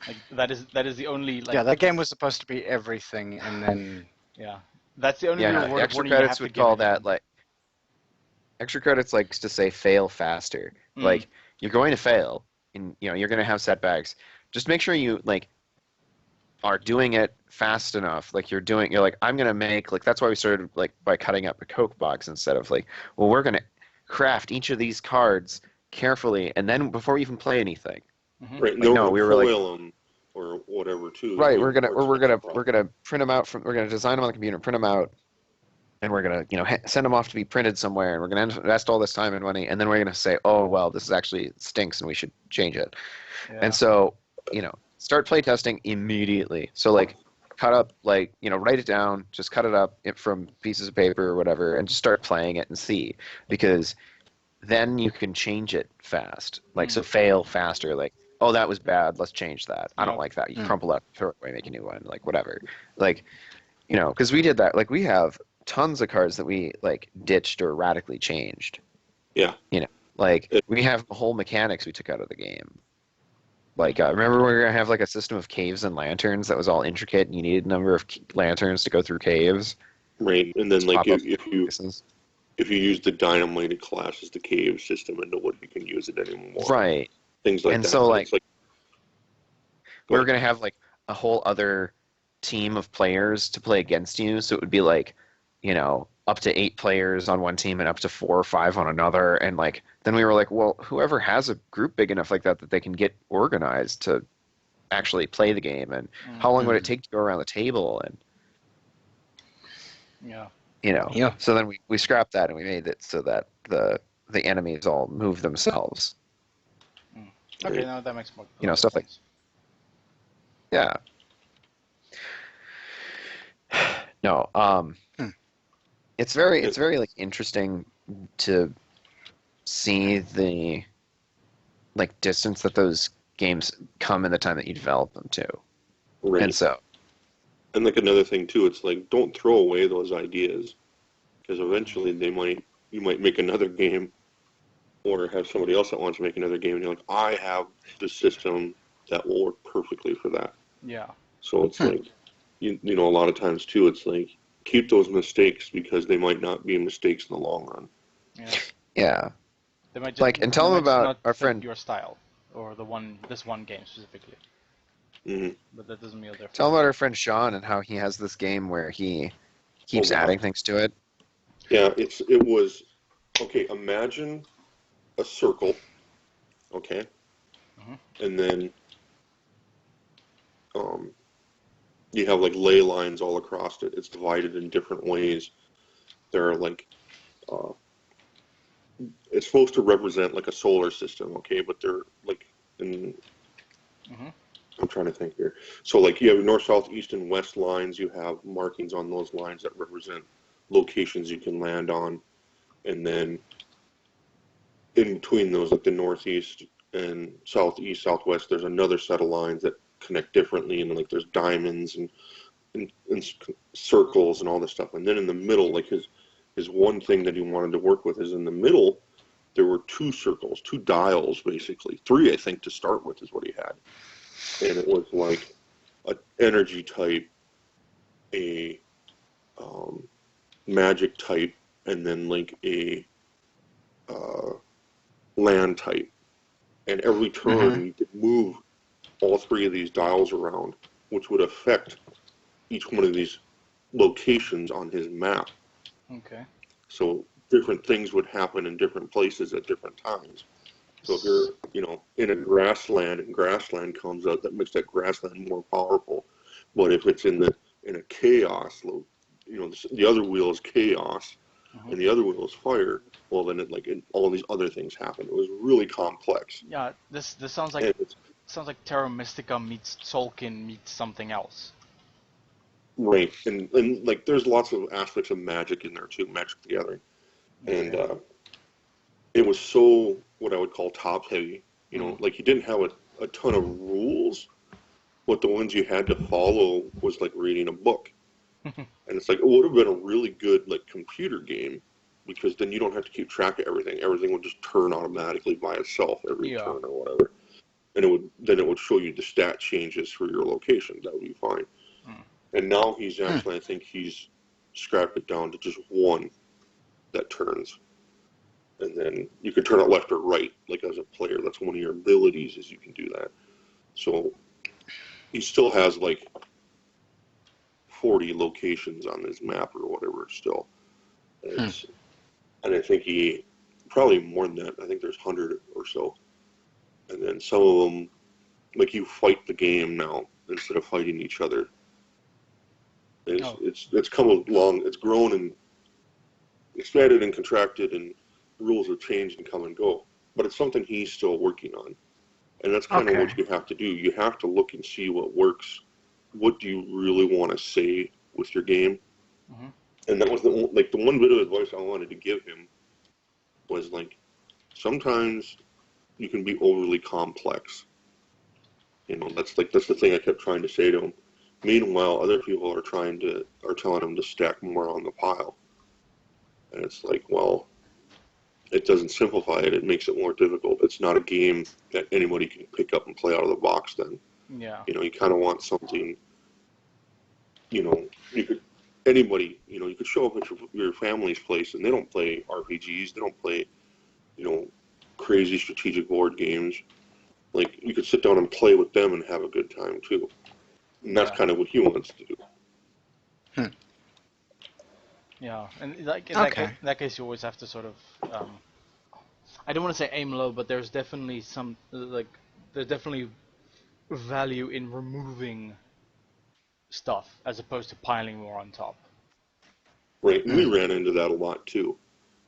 Like that is the only like. Yeah, that game was supposed to be everything, and then Yeah, that's the only Yeah, real word of extra warning you credits have to would give call anyone. that like extra credits likes to say fail faster. Mm. Like you're going to fail and you're going to have setbacks. Just make sure you like are doing it fast enough. Like you're like I'm going to make like that's why we started like by cutting up a Coke box instead of like, well, we're going to craft each of these cards carefully and then before we even play anything. Mm-hmm. Right. Like, no, we were like foil them or whatever too. right, we're going to print them out we're going to design them on the computer, print them out. And we're going to, send them off to be printed somewhere, and we're going to invest all this time and money, and then we're going to say, oh, well, this is actually stinks, and we should change it. Yeah. And so, start playtesting immediately. So, like, cut up, like, write it down, just cut it up from pieces of paper or whatever, and just start playing it and see. Because then you can change it fast. Like, so fail faster, like, oh, that was bad, let's change that. I don't like that. You crumple up, throw it away, make a new one, like, whatever. Like, because we did that. Like, we have tons of cards that we like ditched or radically changed. Yeah. We have whole mechanics we took out of the game. Like remember we were gonna have like a system of caves and lanterns that was all intricate, and you needed a number of lanterns to go through caves. Right, and then like if you places. if you use the dynamite, it clashes the cave system into what you can use it anymore. Right. Things like and that. So like we were ahead. gonna have like a whole other team of players to play against you, so it would be like up to 8 players on one team and up to 4 or 5 on another. And like, then we were like, well, whoever has a group big enough like that they can get organized to actually play the game, and how long would it take to go around the table? And, so then we scrapped that and we made it so that the enemies all move themselves. Okay, no, that makes more Stuff sense. Yeah. No, it's very like interesting to see the like distance that those games come in the time that you develop them too. Right. And like another thing too, it's like don't throw away those ideas, because eventually you might make another game, or have somebody else that wants to make another game, and you're like, I have the system that will work perfectly for that. Yeah. So it's like a lot of times too, it's like keep those mistakes because they might not be mistakes in the long run. Yeah. They might just, like, and tell them about not our fit friend your style, or this one game specifically. Mm-hmm. But that doesn't mean they're. Tell them about our friend Sean and how he has this game where he keeps adding things to it. Yeah, it was okay. Imagine a circle, okay, and then you have like ley lines all across it. It's divided in different ways. There are like it's supposed to represent like a solar system, okay, but they're like in. I'm trying to think here. So like you have north, south, east, and west lines. You have markings on those lines that represent locations you can land on, and then in between those, like the northeast and southeast, southwest, there's another set of lines that connect differently, and like there's diamonds and circles and all this stuff. And then in the middle, like his one thing that he wanted to work with is in the middle, there were 2 circles, 2 dials basically, 3 I think to start with is what he had. And it was like an energy type, a magic type, and then like a land type. And every turn you could move all 3 of these dials around, which would affect each one of these locations on his map. Okay. So different things would happen in different places at different times. So if you're, in a grassland and grassland comes out, that makes that grassland more powerful. But if it's in a chaos, the other wheel is chaos, and the other wheel is fire. Well, then all these other things happen. It was really complex. Yeah, this sounds like Terra Mystica meets Tolkien meets something else. Right, and like there's lots of aspects of Magic in there too, Magic the Gathering, and it was so what I would call top heavy. Like you didn't have a ton of rules, but the ones you had to follow was like reading a book, and it's like it would have been a really good like computer game, because then you don't have to keep track of everything. Everything would just turn automatically by itself every turn or whatever, and it would show you the stat changes for your location. That would be fine. And now he's actually, I think he's scrapped it down to just one that turns. And then you can turn it left or right, like as a player. That's one of your abilities, is you can do that. So he still has like 40 locations on his map or whatever still. And I think he, probably more than that, I think there's 100 or so. And then some of them, like you fight the game now instead of fighting each other. It's come along, it's grown and expanded and contracted, and rules have changed and come and go. But it's something he's still working on. And that's kind of what you have to do. You have to look and see what works. What do you really want to say with your game? And that was the one bit of advice I wanted to give him was like, sometimes you can be overly complex. That's the thing I kept trying to say to him. Meanwhile, other people are telling him to stack more on the pile. And it's like, well, it doesn't simplify it. It makes it more difficult. It's not a game that anybody can pick up and play out of the box then. Yeah. You kind of want something, you could show up at your family's place and they don't play RPGs. They don't play, crazy strategic board games. Like, you could sit down and play with them and have a good time too. And that's kind of what he wants to do. Yeah, and in that case, you always have to sort of, I don't want to say aim low, but there's definitely there's definitely value in removing stuff as opposed to piling more on top. Right, and we ran into that a lot too.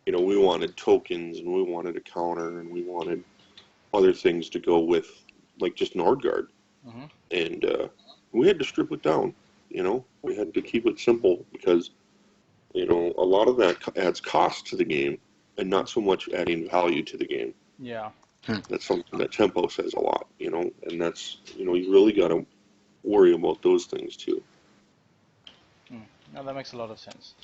We wanted tokens, and we wanted a counter, and we wanted other things to go with, like just Nordguard. And we had to strip it down. We had to keep it simple because, a lot of that adds cost to the game and not so much adding value to the game. Yeah. That's something that Tempo says a lot, and that's, you really got to worry about those things too. No, that makes a lot of sense.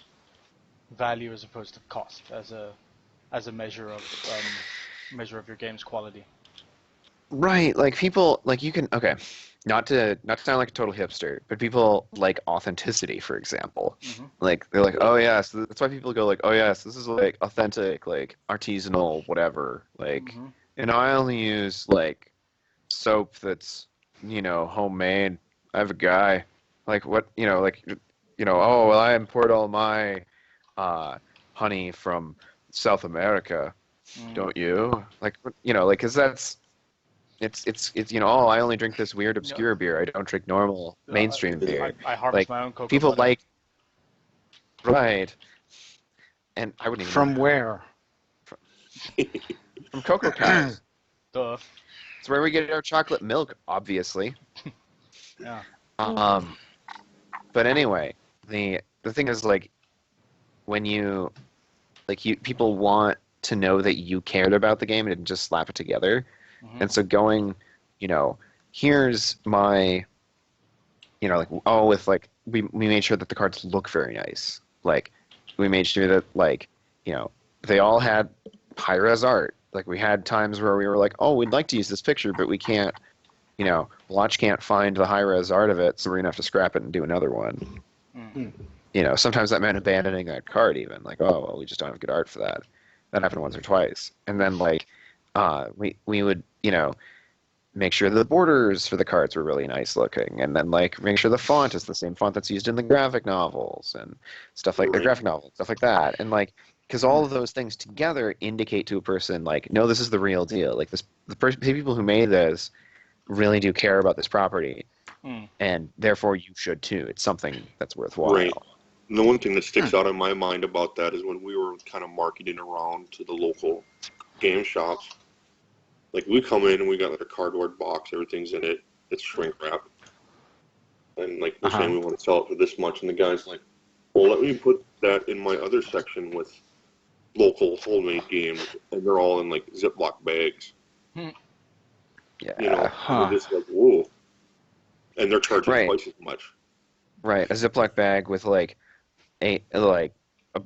Value as opposed to cost as a measure of your game's quality. Right, like people, like you can, not to sound like a total hipster, but people like authenticity, for example. Like, they're like, oh yes, that's why people go like, oh yes, this is like authentic, like artisanal, whatever. Like, I only use like soap that's, homemade. I have a guy, like what, oh, well, I import all my honey from South America, don't you? Like, cause that's, it's oh, I only drink this weird obscure beer. I don't drink normal mainstream beer. I harvest my own cocoa people butter. like, right, and I wouldn't even From where? From cocoa cows. Duh. It's where we get our chocolate milk, obviously. Yeah. But anyway, the thing is, like, when people want to know that you cared about the game and didn't just slap it together. And so going, here's my, we made sure that the cards look very nice. Like, we made sure that, like, they all had high-res art. Like, we had times where we were like, oh, we'd like to use this picture, but we can't, Blotch can't find the high-res art of it, so we're going to have to scrap it and do another one. Sometimes that meant abandoning that card even. Like, oh, well, we just don't have good art for that. That happened once or twice. And then, like, we would, make sure the borders for the cards were really nice looking, and then like make sure the font is the same font that's used in the graphic novels and stuff like the graphic novels, stuff like that. And like because all of those things together indicate to a person like, no, this is the real deal. Like the people who made this really do care about this property, and therefore you should too. It's something that's worthwhile. Right. And the one thing that sticks out in my mind about that is when we were kind of marketing around to the local game shops. Like we come in and we got like a cardboard box, everything's in it, it's shrink wrap, and like we're saying we want to sell it for this much, and the guy's like, well, let me put that in my other section with local homemade games, and they're all in like Ziploc bags. Yeah. You know, we're just like, whoa. And they're charging twice as much. Right, a Ziploc bag with like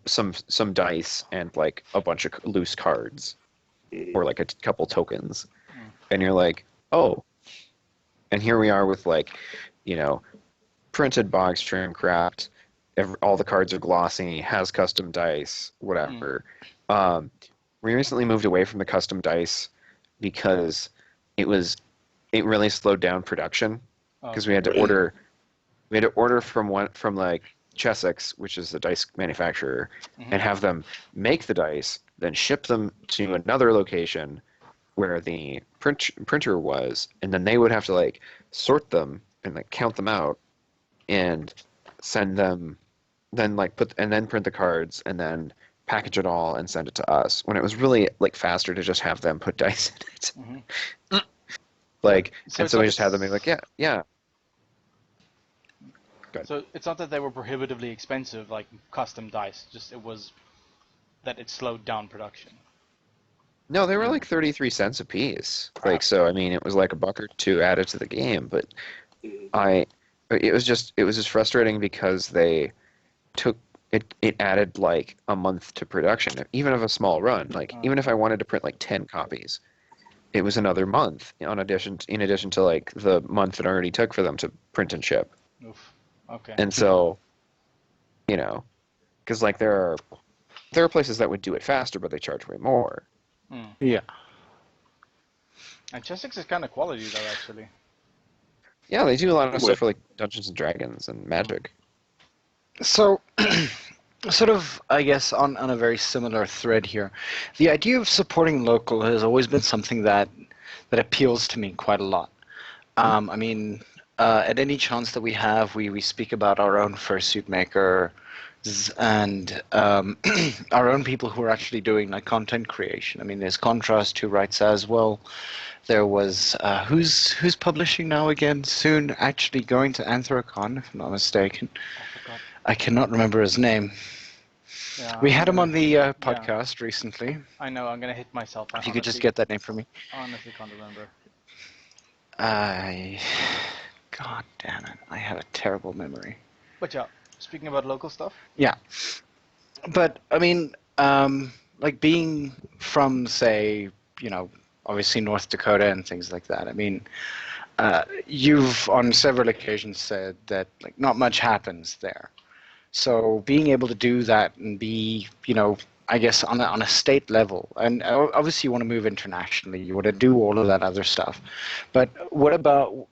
some dice and like a bunch of loose cards, or like a couple tokens, and you're like, oh. And here we are with like, you know, printed box shrink wrapped. All the cards are glossy, has custom dice, whatever. We recently moved away from the custom dice because it really slowed down production because we had to order from like Chessex, which is the dice manufacturer, and have them make the dice, then ship them to another location where the printer was, and then they would have to like sort them and like count them out and send them, then like print the cards and then package it all and send it to us, when it was really like faster to just have them put dice in it. Like, and so we just had them be like, yeah. So it's not that they were prohibitively expensive, like custom dice. Just it was that it slowed down production. No, they were like 33 cents a piece. Like, so I mean, it was like $1 or $2 added to the game, but it was just frustrating because they took it added like a month to production, even of a small run. Like, even if I wanted to print like 10 copies, it was another month in addition to like the month it already took for them to print and ship. Oof. Okay. And so, you know, because like there are places that would do it faster, but they charge way more. Yeah. And Chessex is kind of quality though, actually. Yeah, they do a lot of stuff for like Dungeons and Dragons and Magic. So, sort of, I guess, on a very similar thread here, the idea of supporting local has always been something that appeals to me quite a lot. I mean, at any chance that we have, we speak about our own fursuit maker and our own people who are actually doing like content creation. I mean, there's Contrast who writes as well. There was who's publishing now again? Soon, actually going to Anthrocon, if I'm not mistaken. I cannot remember his name. Yeah, we had him on the podcast recently. I know. I'm gonna hit myself. If you could just get that name for me. Honestly, can't remember. God damn it! I have a terrible memory. But yeah, speaking about local stuff. Yeah, but I mean, like being from, say, you know, obviously North Dakota and things like that. I mean, you've on several occasions said that like not much happens there. So being able to do that and be, you know, I guess on a state level, and obviously you want to move internationally, you want to do all of that other stuff. But what about,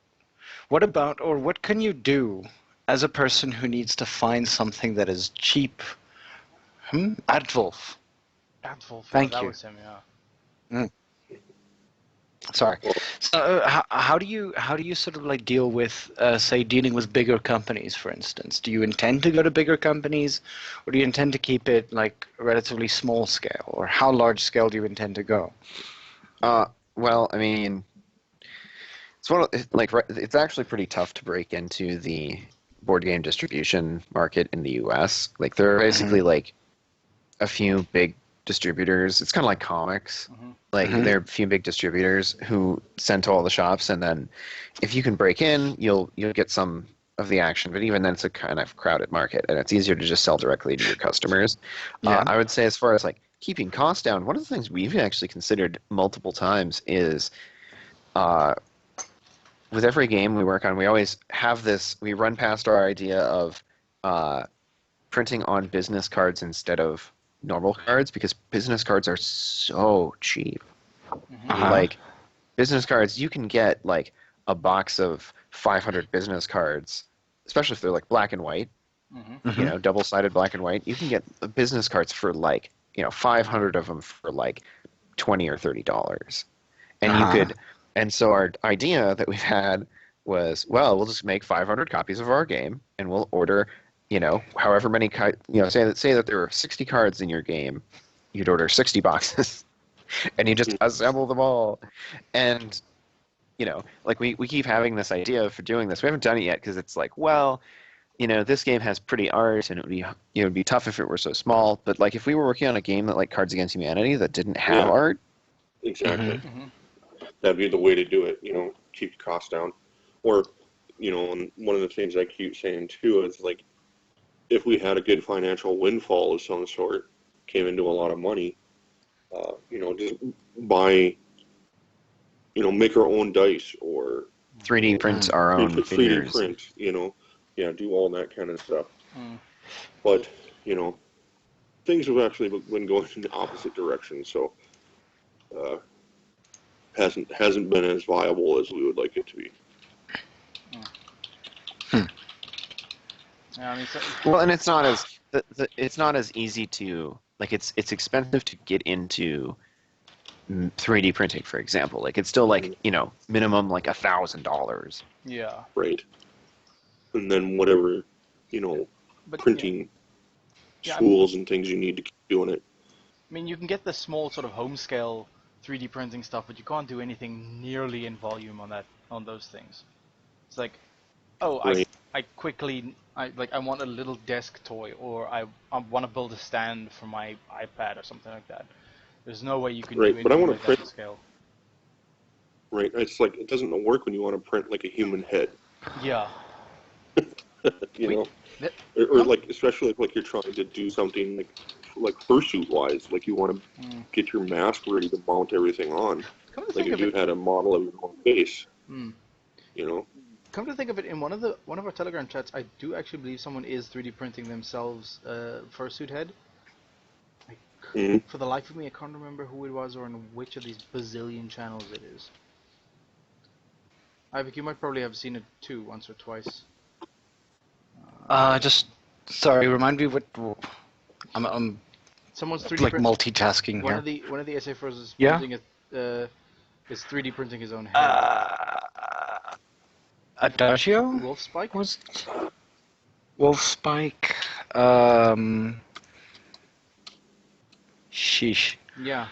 or what can you do as a person who needs to find something that is cheap? Advolf. Advolf. Thank that you. Was him, yeah. Sorry. So how do you sort of like deal with, say, dealing with bigger companies, for instance? Do you intend to go to bigger companies, or do you intend to keep it like relatively small scale, or how large scale do you intend to go? Well, I mean, it's actually pretty tough to break into the board game distribution market in the U.S. Like there are basically like a few big distributors. It's kind of like comics. Like there are a few big distributors who send to all the shops, and then if you can break in, you'll get some of the action. But even then, it's a kind of crowded market, and it's easier to just sell directly to your customers. I would say, as far as like keeping costs down, one of the things we've actually considered multiple times is, with every game we work on, we always have this. We run past our idea of printing on business cards instead of normal cards, because business cards are so cheap. Like business cards, you can get like a box of 500 business cards, especially if they're like black and white, you know, double-sided black and white. You can get business cards for like 500 of them for like $20 or $30, and you Uh-huh. could. And so our idea that we've had was, well, we'll just make 500 copies of our game, and we'll order, however many, say that there are 60 cards in your game, you'd order 60 boxes, and you just assemble them all, and like we keep having this idea for doing this. We haven't done it yet because it's like, well, this game has pretty art, and it'd be tough if it were so small. But like if we were working on a game that like Cards Against Humanity that didn't have Yeah. art, Exactly. Mhm. That'd be the way to do it, keep the cost down. Or, and one of the things I keep saying too is like, if we had a good financial windfall of some sort, came into a lot of money, just buy, make our own dice or 3D print our own 3D figures. print, do all that kind of stuff. Mm. But, things have actually been going in the opposite direction, so hasn't been as viable as we would like it to be. Yeah, I mean, Well, and it's not as it's not as easy to like it's expensive to get into 3D printing, for example. Like it's still like minimum like $1,000. yeah. Right. And then whatever, But, printing Yeah, I tools and things you need to keep doing it. I mean, you can get the small sort of home scale 3D printing stuff, but you can't do anything nearly in volume on those things. It's like, oh, Right. I want a little desk toy, or I want to build a stand for my iPad or something like that. There's no way you can Right, do but I anything wanna like that print- at scale. Right. It's like it doesn't work when you want to print like a human head. Yeah. you Wait, know, that- or no. like especially if like you're trying to do something like fursuit wise, like you want to get your mask ready to mount everything on. Come to Like think if of you it, had a model of your own face, mm, you know. come to think of it, in one of our Telegram chats, I do actually believe someone is 3D printing themselves fursuit head. Mhm. For the life of me, I can't remember who it was or on which of these bazillion channels it is. Ivik, you might probably have seen it too, once or twice. Sorry, remind me what. I'm Someone's 3D like print. multitasking One here. of the SFers is Yeah? printing is 3D printing his own head. Adagio Wolf Spike. was Wolf Spike. Sheesh. Yeah.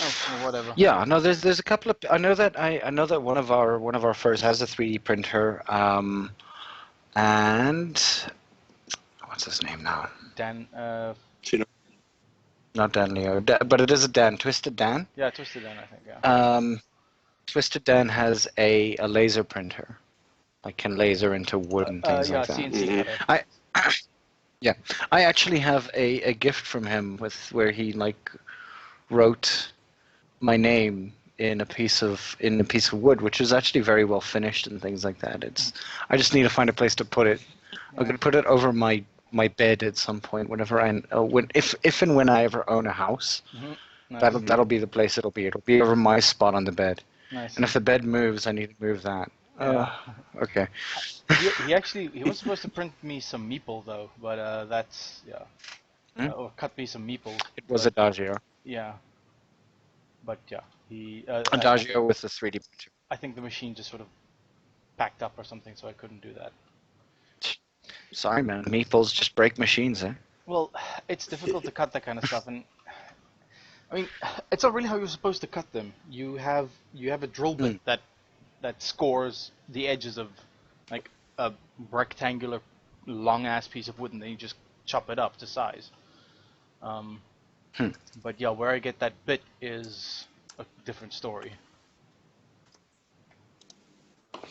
Oh, well, whatever. Yeah, no, there's a couple of I know that one of our furs has a 3D printer, and what's his name now? Dan. Not Dan Leo, but it is a Dan, Twisted Dan. Yeah, Twisted Dan, I think. Yeah. Twisted Dan has a laser printer, like can laser into wood and things yeah, like that. CNC cutter. Yeah, I actually have a gift from him where he like wrote my name in a piece of wood, which is actually very well finished and things like that. I just need to find a place to put it. I'm gonna put it over my bed at some point whenever if and when I ever own a house. Nice. That'll be the place it'll be. It'll be over my spot on the bed. Nice. And if the bed moves, I need to move that. Yeah. Okay. He was supposed to print me some meeple though, but that's or cut me some meeple. It was but, Adagio. Yeah. But yeah, he. Adagio with the 3D printer. I think the machine just sort of packed up or something, so I couldn't do that. Sorry, man. Meeples just break machines, eh? Well, it's difficult to cut that kind of stuff, and I mean, it's not really how you're supposed to cut them. You have a drill bit that scores the edges of like a rectangular, long ass piece of wood, and then you just chop it up to size. But yeah, where I get that bit is a different story.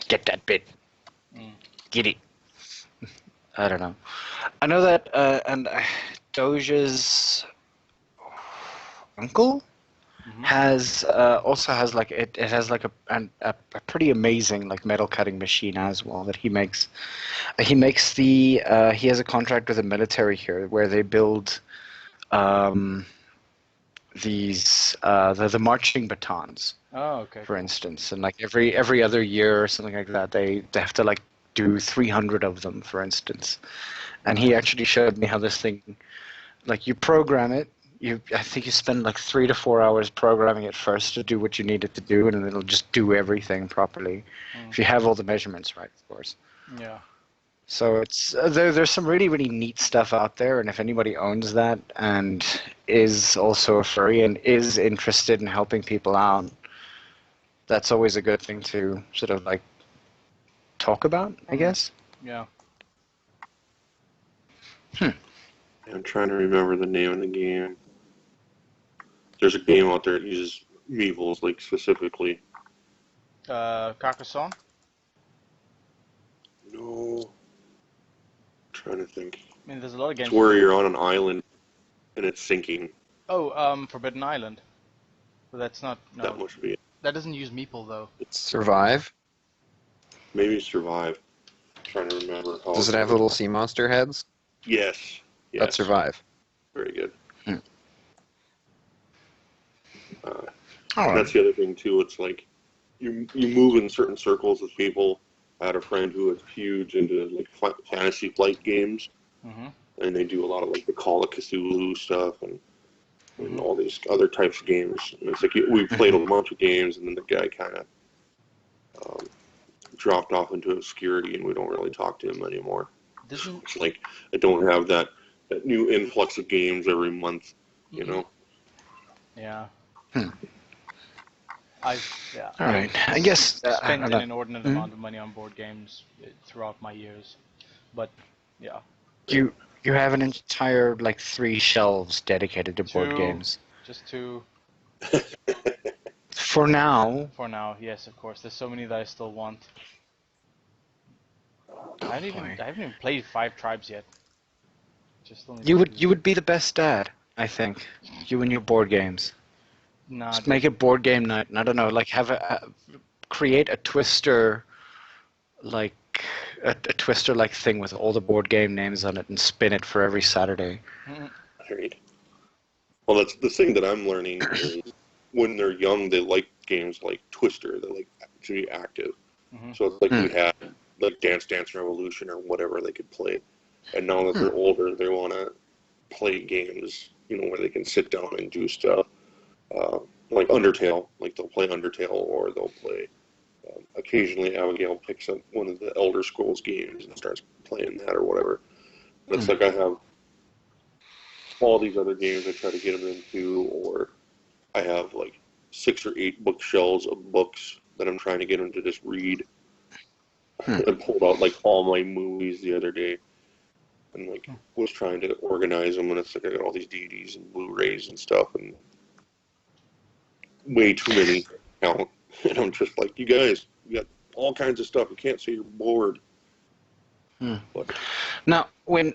Get that bit. Get it. I don't know. I know that, and Doja's uncle has like it has like a pretty amazing like metal cutting machine as well that he makes. He makes he has a contract with the military here where they build these the marching batons. Oh, okay. For instance, and like every other year or something like that, they have to like do 300 of them, for instance. And he actually showed me how this thing, like you program it I think you spend like 3 to 4 hours programming it first to do what you need it to do, and then it'll just do everything properly. If you have all the measurements right, of course. Yeah. So it's there's some really, really neat stuff out there, and if anybody owns that and is also a furry and is interested in helping people out, that's always a good thing to sort of like talk about, I guess. Yeah. I'm trying to remember the name of the game. There's a game out there that uses meeples, like, specifically. Carcassonne? No. I'm trying to think. I mean, there's a lot of games. It's where you're on an island and it's sinking. Oh, Forbidden Island. But that's not. No. That must be it. That doesn't use meeple though. Survive. Maybe Survive. I'm trying to remember. Does it have little sea monster heads? Yes. Yes. That's Survive. Very good. All right. That's the other thing too. It's like you move in certain circles with people. I had a friend who was huge into like fantasy flight games, and they do a lot of like the Call of Cthulhu stuff and all these other types of games. And it's like we played a bunch of games, and then the guy kind of dropped off into obscurity, and we don't really talk to him anymore. It's like I don't have that new influx of games every month, you know. Yeah. All right. I guess spent an inordinate amount of money on board games throughout my years, but yeah. You have an entire like 3 shelves dedicated to board games. Just 2. For now. For now, yes, of course. There's so many that I still want. I haven't even played 5 Tribes yet. You would be the best dad, I think. You and your board games. Nah, just make it board game night. And I don't know, like create a Twister, like a Twister like thing with all the board game names on it, and spin it for every Saturday. Great. Well, that's the thing that I'm learning is when they're young, they like games like Twister. They like to be active. So it's like we had like Dance Dance Revolution or whatever they could play, and now that they're older, they want to play games, you know, where they can sit down and do stuff. Like Undertale, like they'll play Undertale, or they'll play. Occasionally, Abigail picks up one of the Elder Scrolls games and starts playing that or whatever. But it's like I have all these other games I try to get them into, or I have like 6 or 8 bookshelves of books that I'm trying to get them to just read. I pulled out like all my movies the other day, and like was trying to organize them, and it's like I got all these DVDs and Blu-rays and stuff, and way too many count. And I'm just like, you guys, you got all kinds of stuff. You can't say you're bored. But, now, when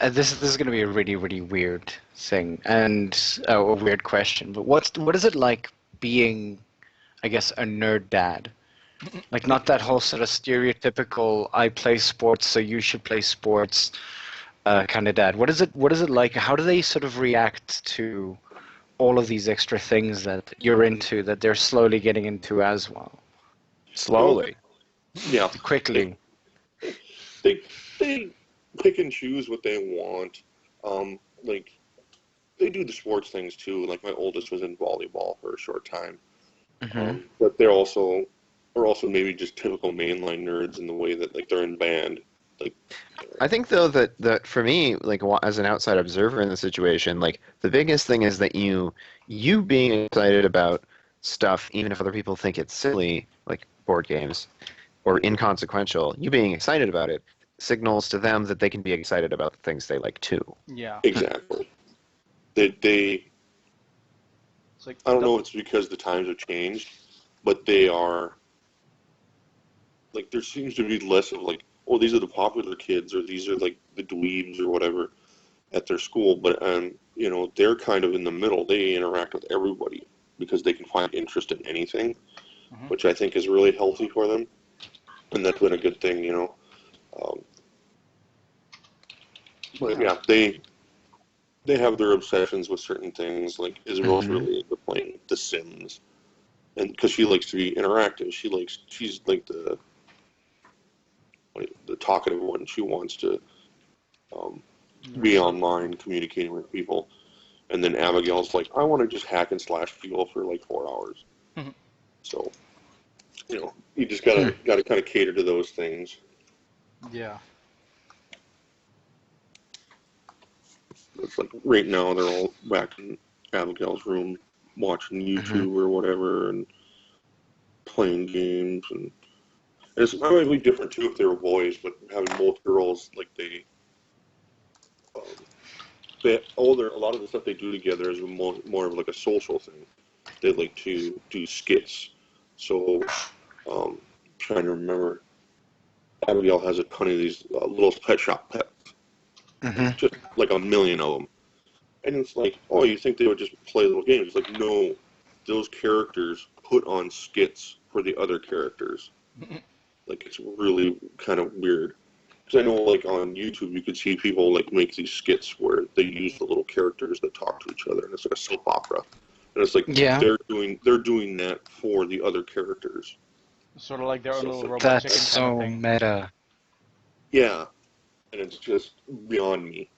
this is going to be a really, really weird thing and a weird question, but what is it like being, I guess, a nerd dad? Like, not that whole sort of stereotypical I play sports, so you should play sports kind of dad. What is it like? How do they sort of react to all of these extra things that you're into that they're slowly getting into as well? Slowly. Yeah. Quickly. They pick and choose what they want. Like, they do the sports things too. Like, my oldest was in volleyball for a short time. But they're also maybe just typical mainline nerds in the way that, like, they're in band. Like, I think though that for me, like as an outside observer in the situation, like the biggest thing is that you being excited about stuff, even if other people think it's silly, like board games, or inconsequential, you being excited about it signals to them that they can be excited about the things they like too. Yeah. Exactly. They it's like, I don't know if it's because the times have changed, but they are, like, there seems to be less of like, oh, these are the popular kids, or these are like the dweebs or whatever at their school. But you know, they're kind of in the middle. They interact with everybody because they can find interest in anything, which I think is really healthy for them, and that's been a good thing, you know. But yeah, they have their obsessions with certain things. Like Isabel's really into playing The Sims, and because she likes to be interactive, she's like the talkative one. She wants to be online, communicating with people. And then Abigail's like, I want to just hack and slash people for like 4 hours. So, you just gotta kind of cater to those things. Yeah. It's like right now they're all back in Abigail's room watching YouTube or whatever and playing games, and it's probably different too if they were boys, but having both girls, like a lot of the stuff they do together is more of like a social thing. They like to do skits. So, trying to remember, Abigail has a ton of these little pet shop pets. Just like a million of them. And it's like, oh, you think they would just play little games? It's like, no, those characters put on skits for the other characters. Like, it's really kind of weird. Because I know, like, on YouTube, you could see people, like, make these skits where they use the little characters that talk to each other, and it's like a soap opera. And it's like, they're doing that for the other characters. Sort of like their own little robot That's chicken so kind of thing. meta. Yeah. And it's just beyond me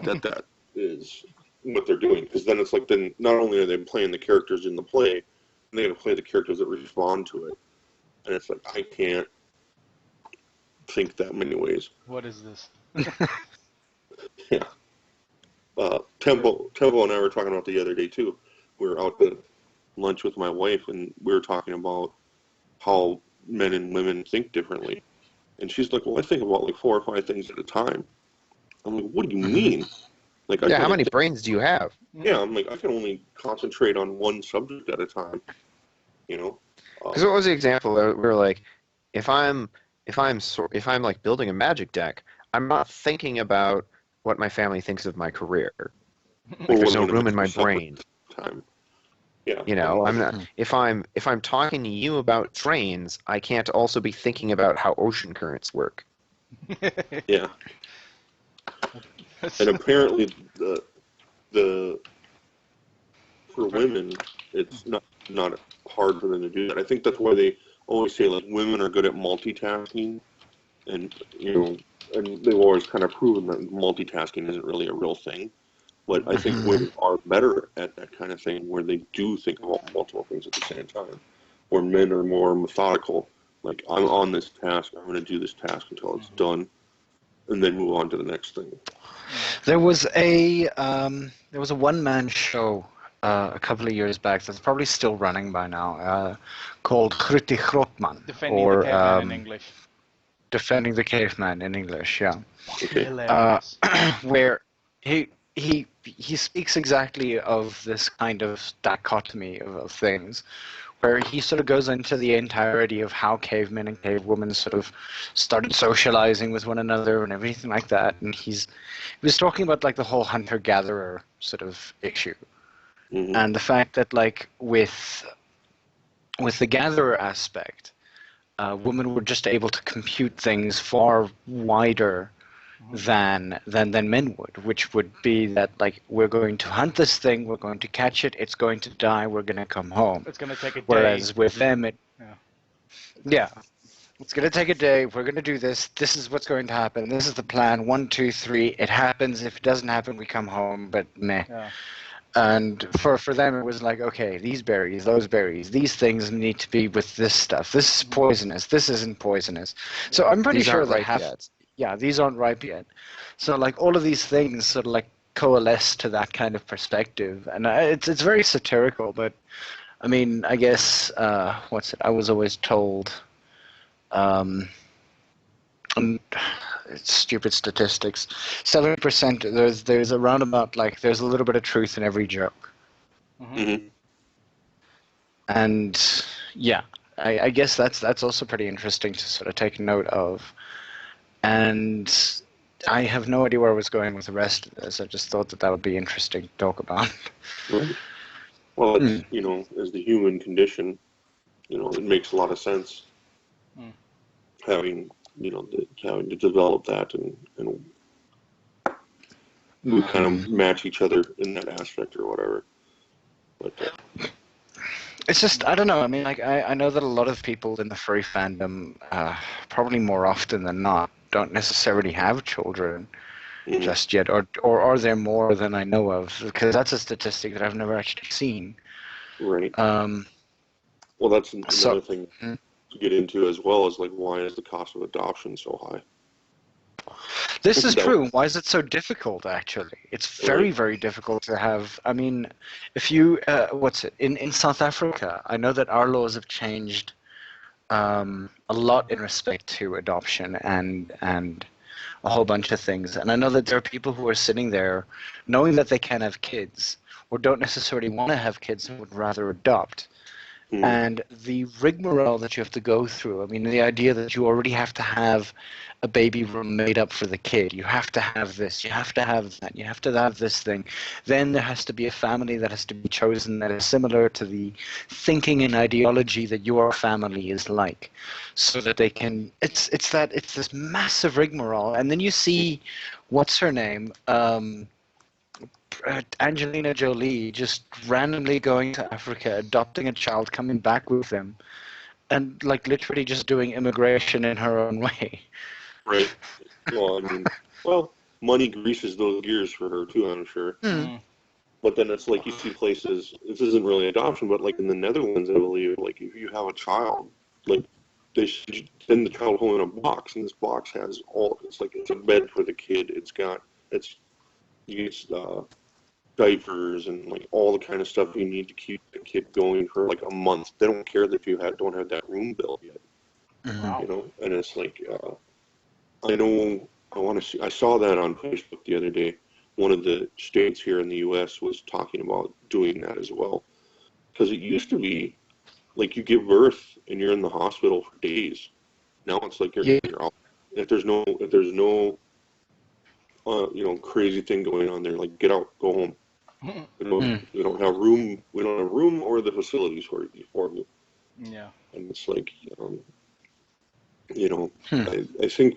that is what they're doing. Because then it's like, then not only are they playing the characters in the play, they got to play the characters that respond to it. And it's like, I can't think that many ways. What is this? Yeah. Tempo and I were talking about the other day, too. We were out at lunch with my wife, and we were talking about how men and women think differently. And she's like, well, I think about like 4 or 5 things at a time. I'm like, what do you mean? Like, How many brains do you have? Yeah, I'm like, I can only concentrate on one subject at a time. Because what was the example? We were like, if I'm like building a magic deck, I'm not thinking about what my family thinks of my career. Like, there's no room in my brain. Time. Yeah. I'm not. If I'm talking to you about trains, I can't also be thinking about how ocean currents work. Yeah. And apparently, the for women, it's not hard for them to do that. I think that's why they always say like women are good at multitasking, and and they've always kind of proven that multitasking isn't really a real thing. But I think women are better at that kind of thing, where they do think about multiple things at the same time. Where men are more methodical. Like, I'm on this task, I'm going to do this task until it's done, and then move on to the next thing. There was a one-man show a couple of years back that's probably still running by now, called Kriti Grootman, Defending the caveman in English. Defending the Caveman in English, yeah. Okay. Hilarious. Where he speaks exactly of this kind of dichotomy of things, where he sort of goes into the entirety of how cavemen and cavewomen sort of started socializing with one another and everything like that. And he was talking about like the whole hunter-gatherer sort of issue, and the fact that like with the gatherer aspect, women were just able to compute things far wider than men would, which would be that like, we're going to hunt this thing, we're going to catch it, it's going to die, we're going to come home. It's going to take a day. Whereas with them, it's going to take a day, we're going to do this is what's going to happen, this is the plan, 1, 2, 3, it happens, if it doesn't happen, we come home, but meh. Yeah. And for them, it was like, okay, these berries, those berries, these things need to be with this stuff. This is poisonous. This isn't poisonous. So I'm pretty sure they have. Yeah, these aren't ripe yet. So like all of these things sort of like coalesce to that kind of perspective, and it's very satirical. But I mean, I guess what's it? I was always told. It's stupid statistics. 7%. There's around about like there's a little bit of truth in every joke. And yeah, I guess that's also pretty interesting to sort of take note of. And I have no idea where I was going with the rest of this. I just thought that would be interesting to talk about. Right. Well, it's, as the human condition, it makes a lot of sense having to develop that and we kind of match each other in that aspect or whatever. But it's just, I don't know. I mean, like, I know that a lot of people in the furry fandom, probably more often than not, don't necessarily have children. just yet, or are there more than I know of? Because that's a statistic that I've never actually seen. Right. Um, Well, that's another so, thing to get into as well, is like, why is the cost of adoption so high? this is That- true. Why is it so difficult, actually? It's very, Right. very difficult to have. I mean, if you, what's it? In South Africa, I know that our laws have changed a lot in respect to adoption and a whole bunch of things. And I know that there are people who are sitting there knowing that they can have kids or don't necessarily want to have kids and would rather adopt. Mhm. And the rigmarole that you have to go through, I mean, the idea that you already have to have a baby room made up for the kid, you have to have this, you have to have that, you have to have this thing. Then there has to be a family that has to be chosen that is similar to the thinking and ideology that your family is like, so that they can. It's this massive rigmarole, and then you see, what's her name? Angelina Jolie just randomly going to Africa, adopting a child, coming back with them, and like literally just doing immigration in her own way. Right. Well, I mean, well, money greases those gears for her too, I'm sure. Mm. But then it's like you see places. This isn't really adoption, but like in the Netherlands, I believe, like if you have a child, like they send the child home in a box, and this box has all. It's like it's a bed for the kid. It's you get diapers and like all the kind of stuff you need to keep the kid going for like a month. They don't care that you don't have that room built yet, Wow. you know. And it's like I know I want to see. I saw that on Facebook the other day. One of the states here in the U.S. was talking about doing that as well, because it used to be like you give birth and you're in the hospital for days. Now it's like you're out. If there's no crazy thing going on there, like get out, go home. We don't have room. We don't have room or the facilities for you. Yeah. And it's like, I think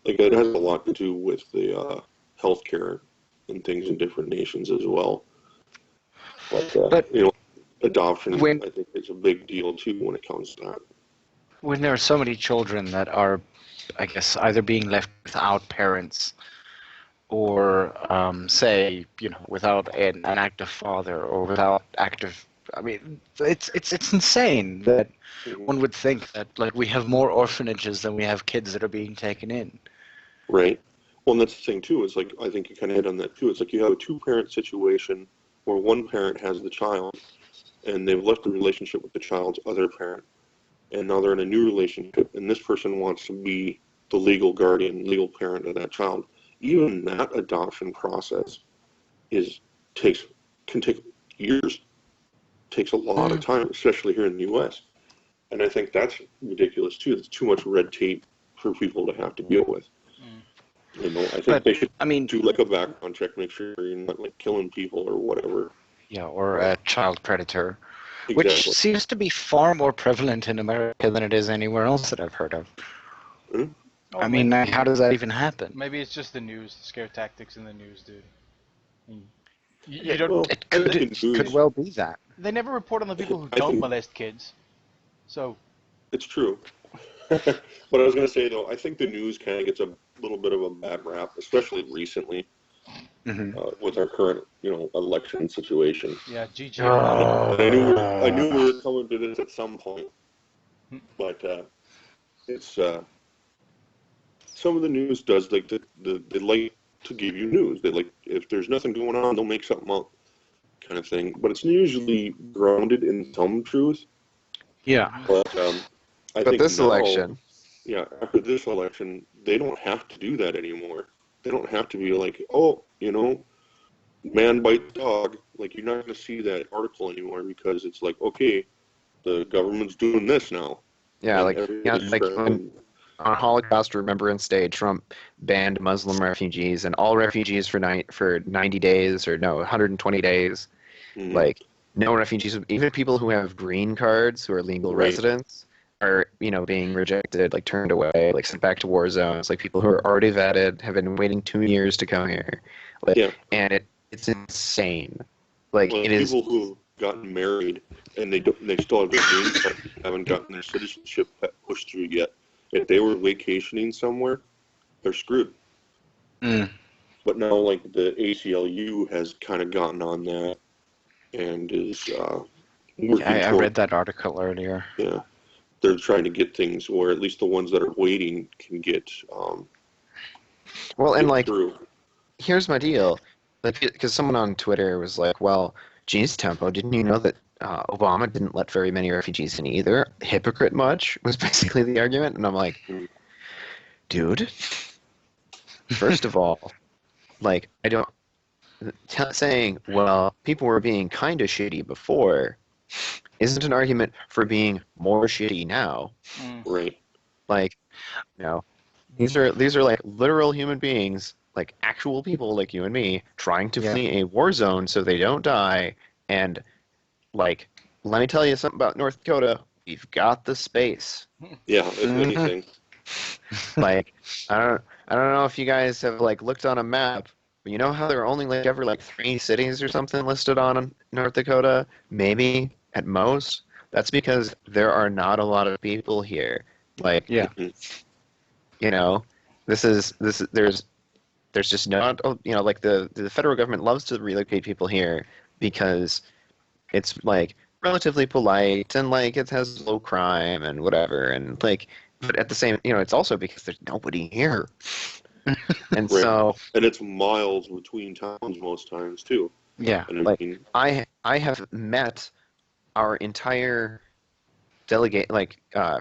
like it has a lot to do with the healthcare and things in different nations as well. But adoption, I think, is a big deal too when it comes to that. When there are so many children that are, I guess, either being left without parents or, say, without an active father or without active. I mean, it's insane that one would think that like we have more orphanages than we have kids that are being taken in. Right. Well, and that's the thing too. Is like I think you kind of hit on that too. It's like you have a two-parent situation where one parent has the child, and they've left the relationship with the child's other parent, and now they're in a new relationship, and this person wants to be the legal guardian, legal parent of that child. Even that adoption process can take years, takes a lot of time, especially here in the U.S. And I think that's ridiculous too. There's too much red tape for people to have to deal with. I think they should do like a background check, make sure you're not like killing people or whatever. Yeah, or a child predator, Exactly. which seems to be far more prevalent in America than it is anywhere else that I've heard of. Mm-hmm. I mean, how does that even happen? Maybe it's just the news, the scare tactics in the news, dude. It could well be that. They never report on the people who don't molest kids. So. It's true. But I was going to say, though, I think the news kind of gets a little bit of a bad rap, especially recently with our current, election situation. Yeah, GG. I knew we were coming to this at some point, but it's some of the news does like they like to give you news. They like if there's nothing going on, they'll make something up, kind of thing. But it's usually grounded in some truth. Yeah. But I think this now, election. Yeah, after this election, they don't have to do that anymore. They don't have to be like, man bites dog. Like, you're not going to see that article anymore because it's like, okay, the government's doing this now. Yeah, like when on Holocaust Remembrance Day, Trump banned Muslim refugees and all refugees for 90 days, or no, 120 days. Mm-hmm. Like, no refugees, even people who have green cards, who are legal residents, are, being rejected, like turned away, like sent back to war zones. Like people who are already vetted, have been waiting 2 years to come here. And it's insane. Like it is. People who've gotten married and they still have their green card, haven't gotten their citizenship pushed through yet. If they were vacationing somewhere, they're screwed. Mm. But now, like, the ACLU has kind of gotten on that and is working I toward, read that article earlier. yeah, they're trying to get things where at least the ones that are waiting can get Well, and like, through. here's my deal. Like, because someone on Twitter was like, "Well, geez, Tempo, didn't you know that Obama didn't let very many refugees in either? Hypocrite much?" Was basically the argument, and I'm like, dude, first of all, like, I don't saying, well, people were being kind of shitty before, isn't an argument for being more shitty now. Mm. Right. Like, you know, these are like literal human beings, like actual people like you and me, trying to flee a war zone so they don't die. And like, let me tell you something about North Dakota. We've got the space. Yeah, if anything. Like, I don't know if you guys have like looked on a map, but you know how there are only like ever like 3 cities or something listed on North Dakota, maybe at most. That's because there are not a lot of people here. Like, Yeah. you know, there's just not, you know, like the federal government loves to relocate people here because it's like relatively polite and like it has low crime and whatever, and like, but at the same, you know, it's also because there's nobody here. And Right. so, And it's miles between towns most times too. Yeah. And I like, mean, I have met our entire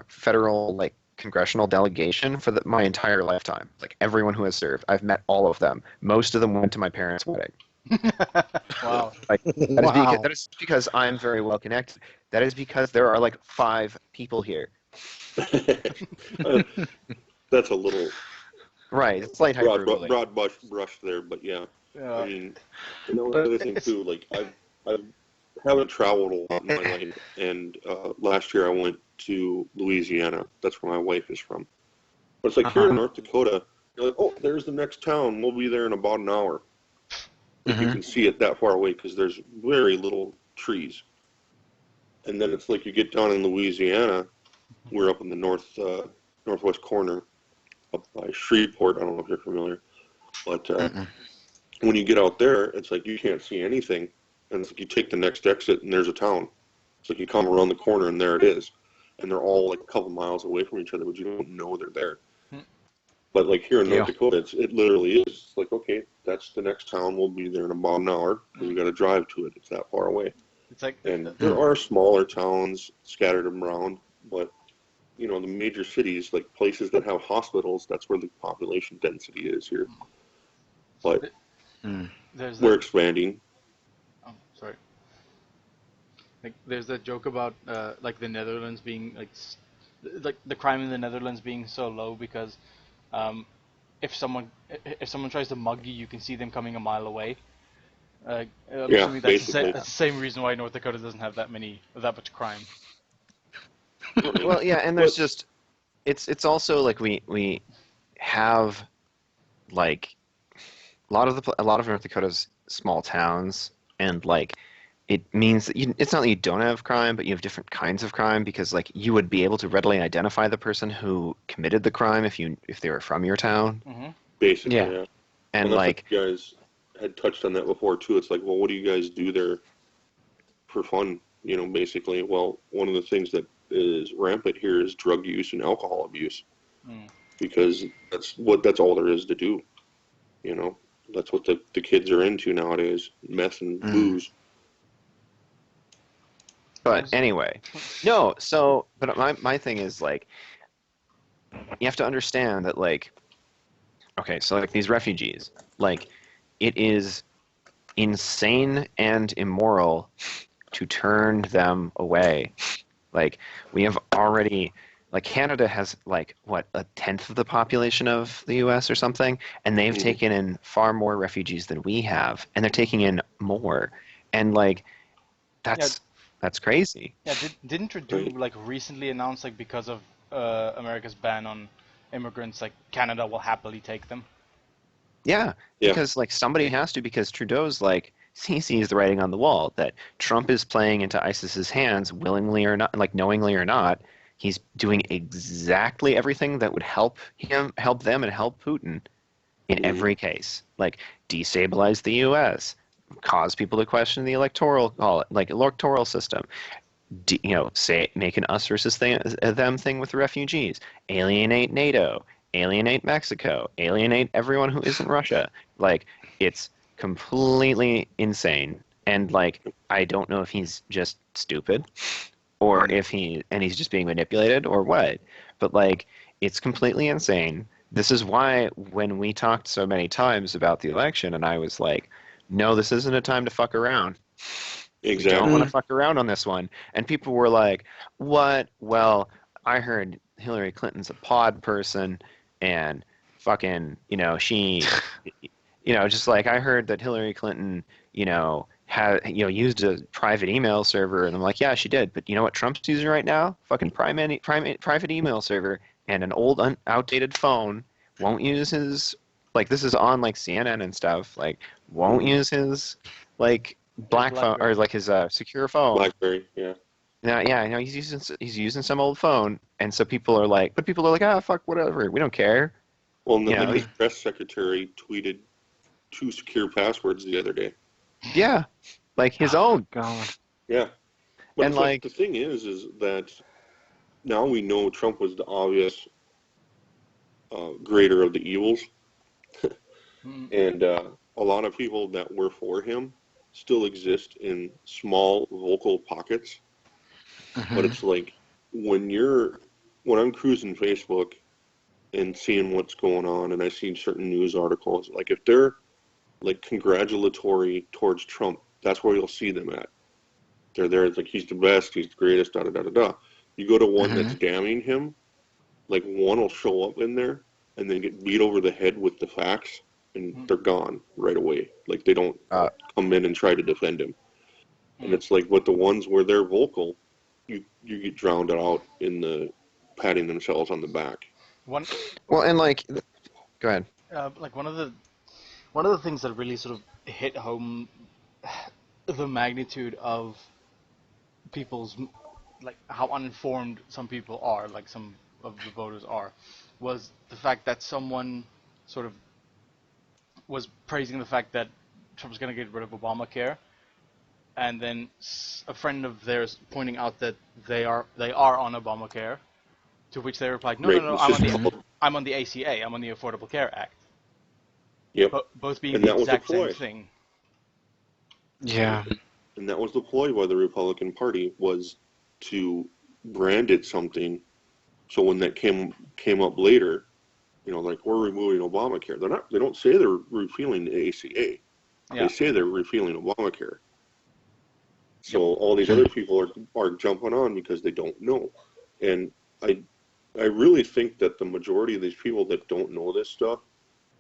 federal like congressional delegation for my entire lifetime. Like everyone who has served, I've met all of them. Most of them went to my parents' wedding. Wow. Like Wow. that is because I'm very well connected. That is because there are like 5 people here. that's a little Right, it's light hyperbole. broad brush there, but yeah. I mean, you know, But another thing too, like I haven't traveled a lot in my life, and last year I went to Louisiana. That's where my wife is from. But it's like here in North Dakota, you're like, oh, there's the next town. We'll be there in about an hour. Like you can see it that far away because there's very little trees. And then it's like you get down in Louisiana. We're up in the northwest corner, up by Shreveport. I don't know if you're familiar, but when you get out there, it's like you can't see anything, and it's like you take the next exit and there's a town. It's like you come around the corner and there it is, and they're all like a couple miles away from each other, but you don't know they're there. But like here in North Dakota, it literally is. It's like, okay, that's the next town. We'll be there in about an hour. We got to drive to it. It's that far away. It's like, and there are smaller towns scattered around, but you know, the major cities, like places that have hospitals, that's where the population density is here. But we're expanding. Oh, sorry. Like, there's that joke about like the Netherlands being like the crime in the Netherlands being so low because if someone tries to mug you, you can see them coming a mile away. I'm assuming that's the same reason why North Dakota doesn't have that much crime. Well, yeah, and there's just it's also like we have like a lot of North Dakota's small towns, and like it means that it's not that you don't have crime, but you have different kinds of crime because like you would be able to readily identify the person who committed the crime if they were from your town. Basically, yeah. And well, like you guys had touched on that before too. It's like, well, what do you guys do there for fun? You know, basically, well, one of the things that is rampant here is drug use and alcohol abuse, because that's all there is to do. You know, that's what the kids are into nowadays: meth and booze. But anyway, no. So, but my thing is like, you have to understand that like, okay, so like these refugees, like, it is insane and immoral to turn them away. Like, we have already, like, Canada has like what, 1/10 of the population of the U.S. or something, and they've taken in far more refugees than we have, and they're taking in more, and like, that's crazy. Yeah, didn't Trudeau like recently announce like because of America's ban on immigrants, like Canada will happily take them? Yeah, because like somebody has to, because Trudeau's like he sees the writing on the wall that Trump is playing into ISIS's hands, willingly or not, like knowingly or not. He's doing exactly everything that would help them, and help Putin, in every case. Like, destabilize the U.S., cause people to question the electoral system. Say make an us versus them thing with the refugees, alienate NATO, alienate Mexico, alienate everyone who isn't Russia. Like, it's completely insane. And like, I don't know if he's just stupid or if he's just being manipulated or what. But like, it's completely insane. This is why when we talked so many times about the election, and I was like, no, this isn't a time to fuck around. Exactly. We don't want to fuck around on this one. And people were like, what? Well, I heard Hillary Clinton's a pod person, and fucking, she, just like I heard that Hillary Clinton, used a private email server, and I'm like, yeah, she did. But you know what Trump's using right now? Fucking private email server and an old, outdated phone. Won't use his, like, this is on like CNN and stuff. Like, won't use his, like, black phone or like his secure phone. BlackBerry, yeah. Yeah, he's using some old phone, and so people are like, ah, fuck, whatever, we don't care. Well, and then his press secretary tweeted 2 secure passwords the other day. Yeah, like his own. God. Yeah, but And it's like the thing is that now we know Trump was the obvious greater of the evils, and a lot of people that were for him still exist in small vocal pockets. But it's like when I'm cruising Facebook and seeing what's going on, and I see certain news articles, like if they're like congratulatory towards Trump, that's where you'll see them at. They're there, it's like he's the best, he's the greatest, da da da da da. You go to one that's damning him, like one will show up in there and then get beat over the head with the facts, and they're gone right away. Like they don't come in and try to defend him. And it's like with the ones where they're vocal, you get drowned out in the patting themselves on the back. Well, and like, go ahead. Like one of the things that really sort of hit home the magnitude of people's, like, how uninformed some people are, like some of the voters are, was the fact that someone sort of was praising the fact that Trump's going to get rid of Obamacare, and then a friend of theirs pointing out that they are on Obamacare, to which they replied, no, I'm on the ACA, I'm on the Affordable Care Act. Yep. Both being the exact same thing. Yeah. And that was the ploy by the Republican Party, was to brand it something, so when that came up later, like, we're removing Obamacare. They don't say they're repealing the ACA. They say they're repealing Obamacare. So all these other people are jumping on because they don't know. And I really think that the majority of these people that don't know this stuff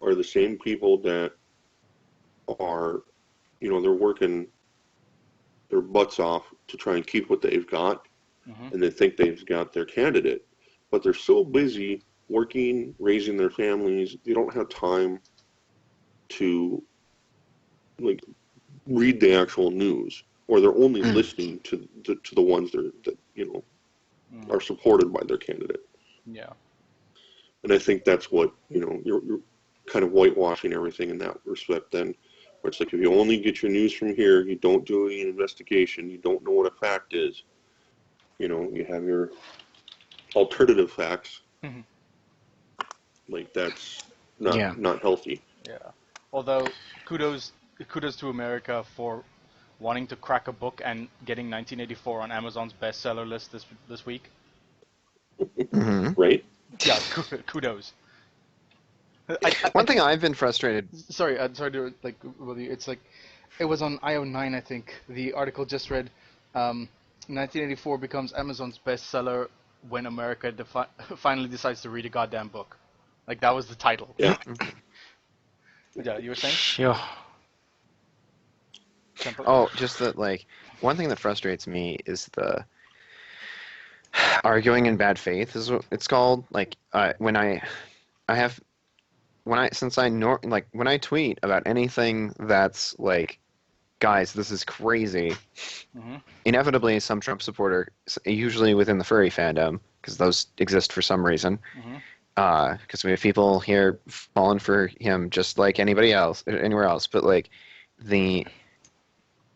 are the same people that are, they're working their butts off to try and keep what they've got, and they think they've got their candidate. But they're so busy working, raising their families, they don't have time to, like, read the actual news, or they're only listening to the ones that are supported by their candidate. Yeah. And I think that's what, you're kind of whitewashing everything in that respect then. Where it's like, if you only get your news from here, you don't do any investigation, you don't know what a fact is. You have your alternative facts. Like, that's not healthy. Yeah. Although, kudos to America for wanting to crack a book and getting 1984 on Amazon's bestseller list this week. Right? Yeah, kudos. One thing I've been frustrated. Sorry to, like, it's like, it was on IO9, I think. The article just read, 1984 becomes Amazon's bestseller when America finally decides to read a goddamn book. Like, that was the title. Yeah. Yeah, you were saying? Sure. Oh, just that, like, one thing that frustrates me is the arguing in bad faith is what it's called. Like, when I tweet about anything that's like, guys, this is crazy, inevitably some Trump supporter, usually within the furry fandom, because those exist for some reason, because we have people here falling for him just like anybody else, anywhere else. But like the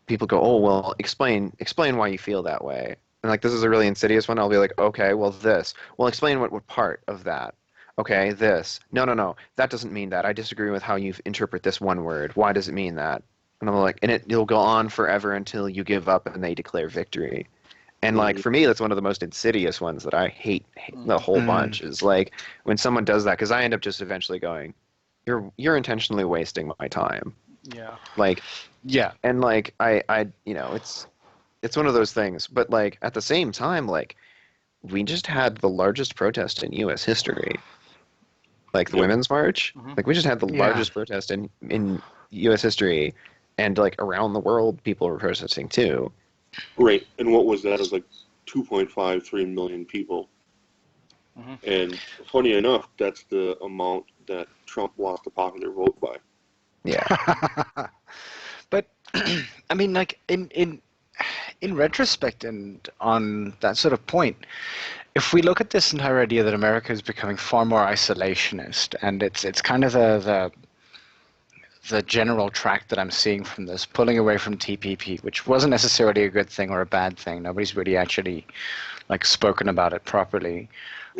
people go, oh well, explain why you feel that way. And like this is a really insidious one. I'll be like, okay, well this. Well, explain what part of that. Okay, this. No. That doesn't mean that. I disagree with how you interpret this one word. Why does it mean that? And I'm like, and it'll go on forever until you give up and they declare victory. And like for me, that's one of the most insidious ones that I hate the whole bunch. Is like when someone does that, because I end up just eventually going, "You're intentionally wasting my time." Yeah. Like, Yeah. and like I it's one of those things. But like at the same time, like we just had the largest protest in U.S. history, like the Women's March. Like we just had the largest protest in U.S. history, and like around the world, people were protesting too. Right, and what was that? It was like 2.53 million people. And funny enough, that's the amount that Trump lost the popular vote by. Yeah. But I mean, like in retrospect and on that sort of point, if we look at this entire idea that America is becoming far more isolationist, and it's kind of the general track that I'm seeing from this, pulling away from TPP, which wasn't necessarily a good thing or a bad thing. Nobody's really actually like spoken about it properly,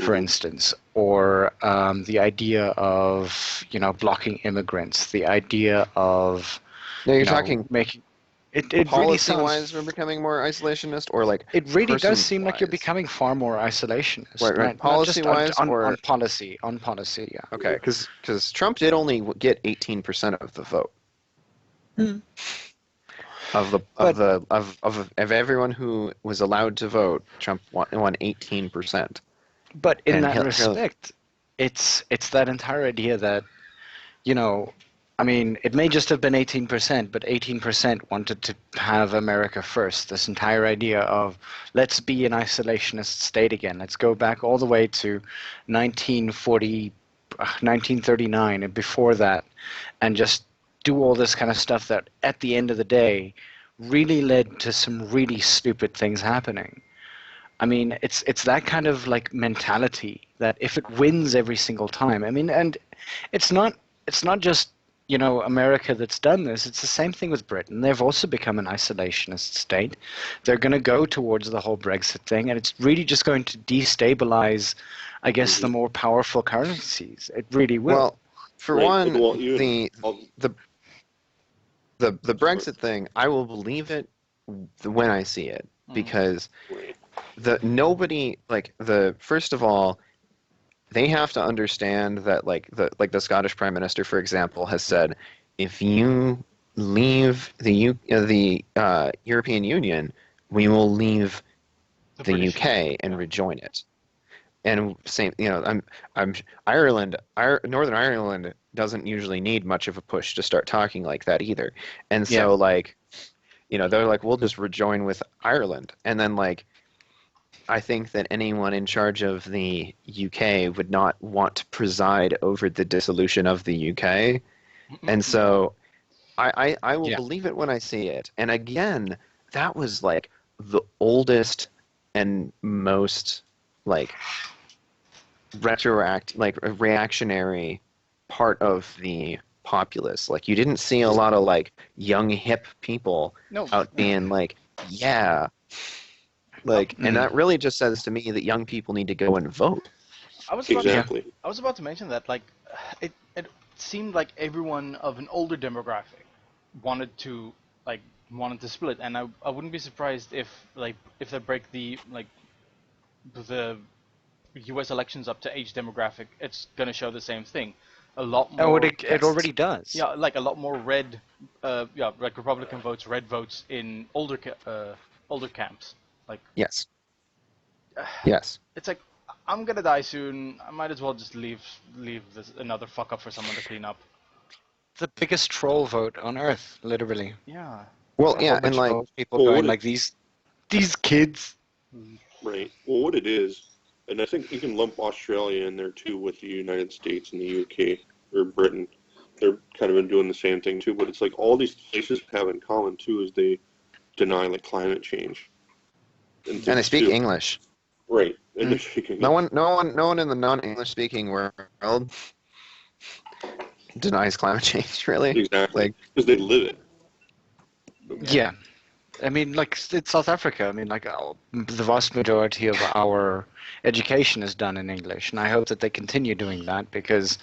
for instance, or the idea of blocking immigrants, the idea of No, you're talking making it really policy-wise, sounds. we're becoming more isolationist, or like It really does seem like you're person-wise? becoming far more isolationist. Right. Not just Policy-wise, on or policy, yeah. okay, because Trump did only get 18% of the vote of everyone who was allowed to vote. Trump won 18%. But in And that respect, it's that entire idea that, I mean, it may just have been 18%, but 18% wanted to have America first. This entire idea of let's be an isolationist state again. Let's go back all the way to 1940, 1939 and before that, and just do all this kind of stuff that at the end of the day really led to some really stupid things happening. I mean, it's that kind of like mentality that if it wins every single time, I mean, and it's not just America that's done this. It's the same thing with Britain. They've also become an isolationist state. They're going to go towards the whole Brexit thing, and it's really just going to destabilize, I guess, the more powerful currencies. It really will. Well, for Right, one, well, the Brexit thing, I will believe it when I see it, because first of all, they have to understand that the Scottish Prime Minister, for example, has said, if you leave the European Union, we will leave the UK and rejoin it. And same, Ireland, Northern Ireland doesn't usually need much of a push to start talking like that either. And so they're like, we'll just rejoin with Ireland, and then I think that anyone in charge of the UK would not want to preside over the dissolution of the UK. And so I will believe it when I see it. And again, that was the oldest and most reactionary part of the populace. You didn't see a lot of young hip people out being yeah. And that really just says to me that young people need to go and vote. I was about to mention that it seemed like everyone of an older demographic wanted to split, and I wouldn't be surprised if they break the U.S. elections up to age demographic, it's gonna show the same thing. A lot more. Oh, it already does. Yeah, a lot more red. Republican votes, red votes in older camps. Yes. Yes. It's I'm gonna die soon. I might as well just leave this another fuck up for someone to clean up. The biggest troll vote on earth, literally. Yeah. Well, yeah, and people going these kids. Right. Well, what it is, and I think you can lump Australia in there too with the United States and the UK or Britain. They're kind of been doing the same thing too, but it's all these places have in common too is they deny climate change. And they speak English. Right. And they're shaking No it. one in the non-English speaking world denies climate change. Really, Exactly. like Because they live it. Yeah. I mean, like, it's South Africa. I mean, like, the vast majority of our education is done in English, and I hope that they continue doing that because,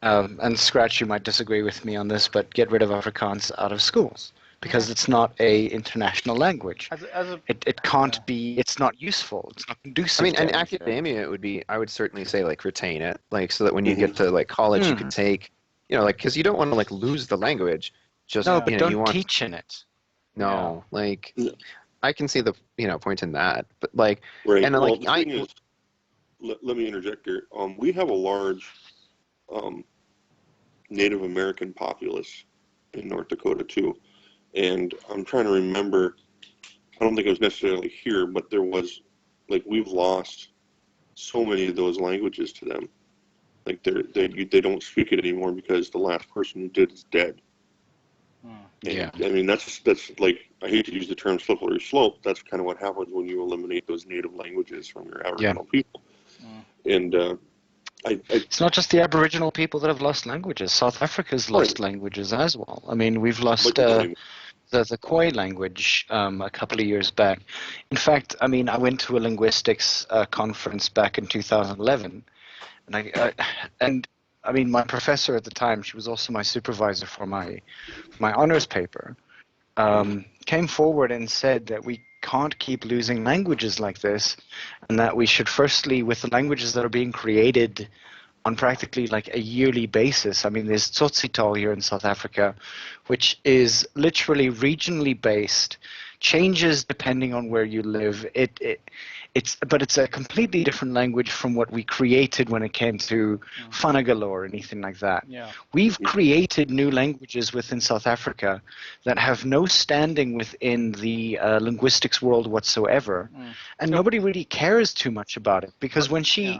and Scratch, you might disagree with me on this, but get rid of Afrikaans out of schools because it's not a international language. As a It can't be. It's not useful. It's not conducive. I mean, to in anything. academia, it would be. I would certainly say like retain it, like so that when you Mhm. get to like college, you Mm. can take, like because you don't want to like lose the language. Just No, Yeah. but you don't want teach in it. no like Yeah. I can see the point in that, but like Right. and then, Well, like the thing is, let me interject here. We have a large um, Native American populace in North Dakota too, and I'm trying to remember. I don't think it was necessarily here, but there was, like, we've lost so many of those languages to them. Like they don't speak it anymore because the last person who did is dead. And Yeah. I mean that's like, I hate to use the term slippery slope. That's kind of what happens when you eliminate those native languages from your Aboriginal people. And It's not just the Aboriginal people that have lost languages. South Africa's lost Right. languages as well. I mean, we've lost but you know what I mean. the Khoi language a couple of years back. In fact, I mean, I went to a linguistics conference back in 2011, and I mean, my professor at the time, she was also my supervisor for my honors paper, came forward and said that we can't keep losing languages like this, and that we should firstly, with the languages that are being created on practically like a yearly basis. I mean, there's Tsotsitaal here in South Africa, which is literally regionally based, changes depending on where you live. But it's a completely different language from what we created when it came to Fanagal or anything like that. Yeah. We've created new languages within South Africa that have no standing within the linguistics world whatsoever, and nobody really cares too much about it because when she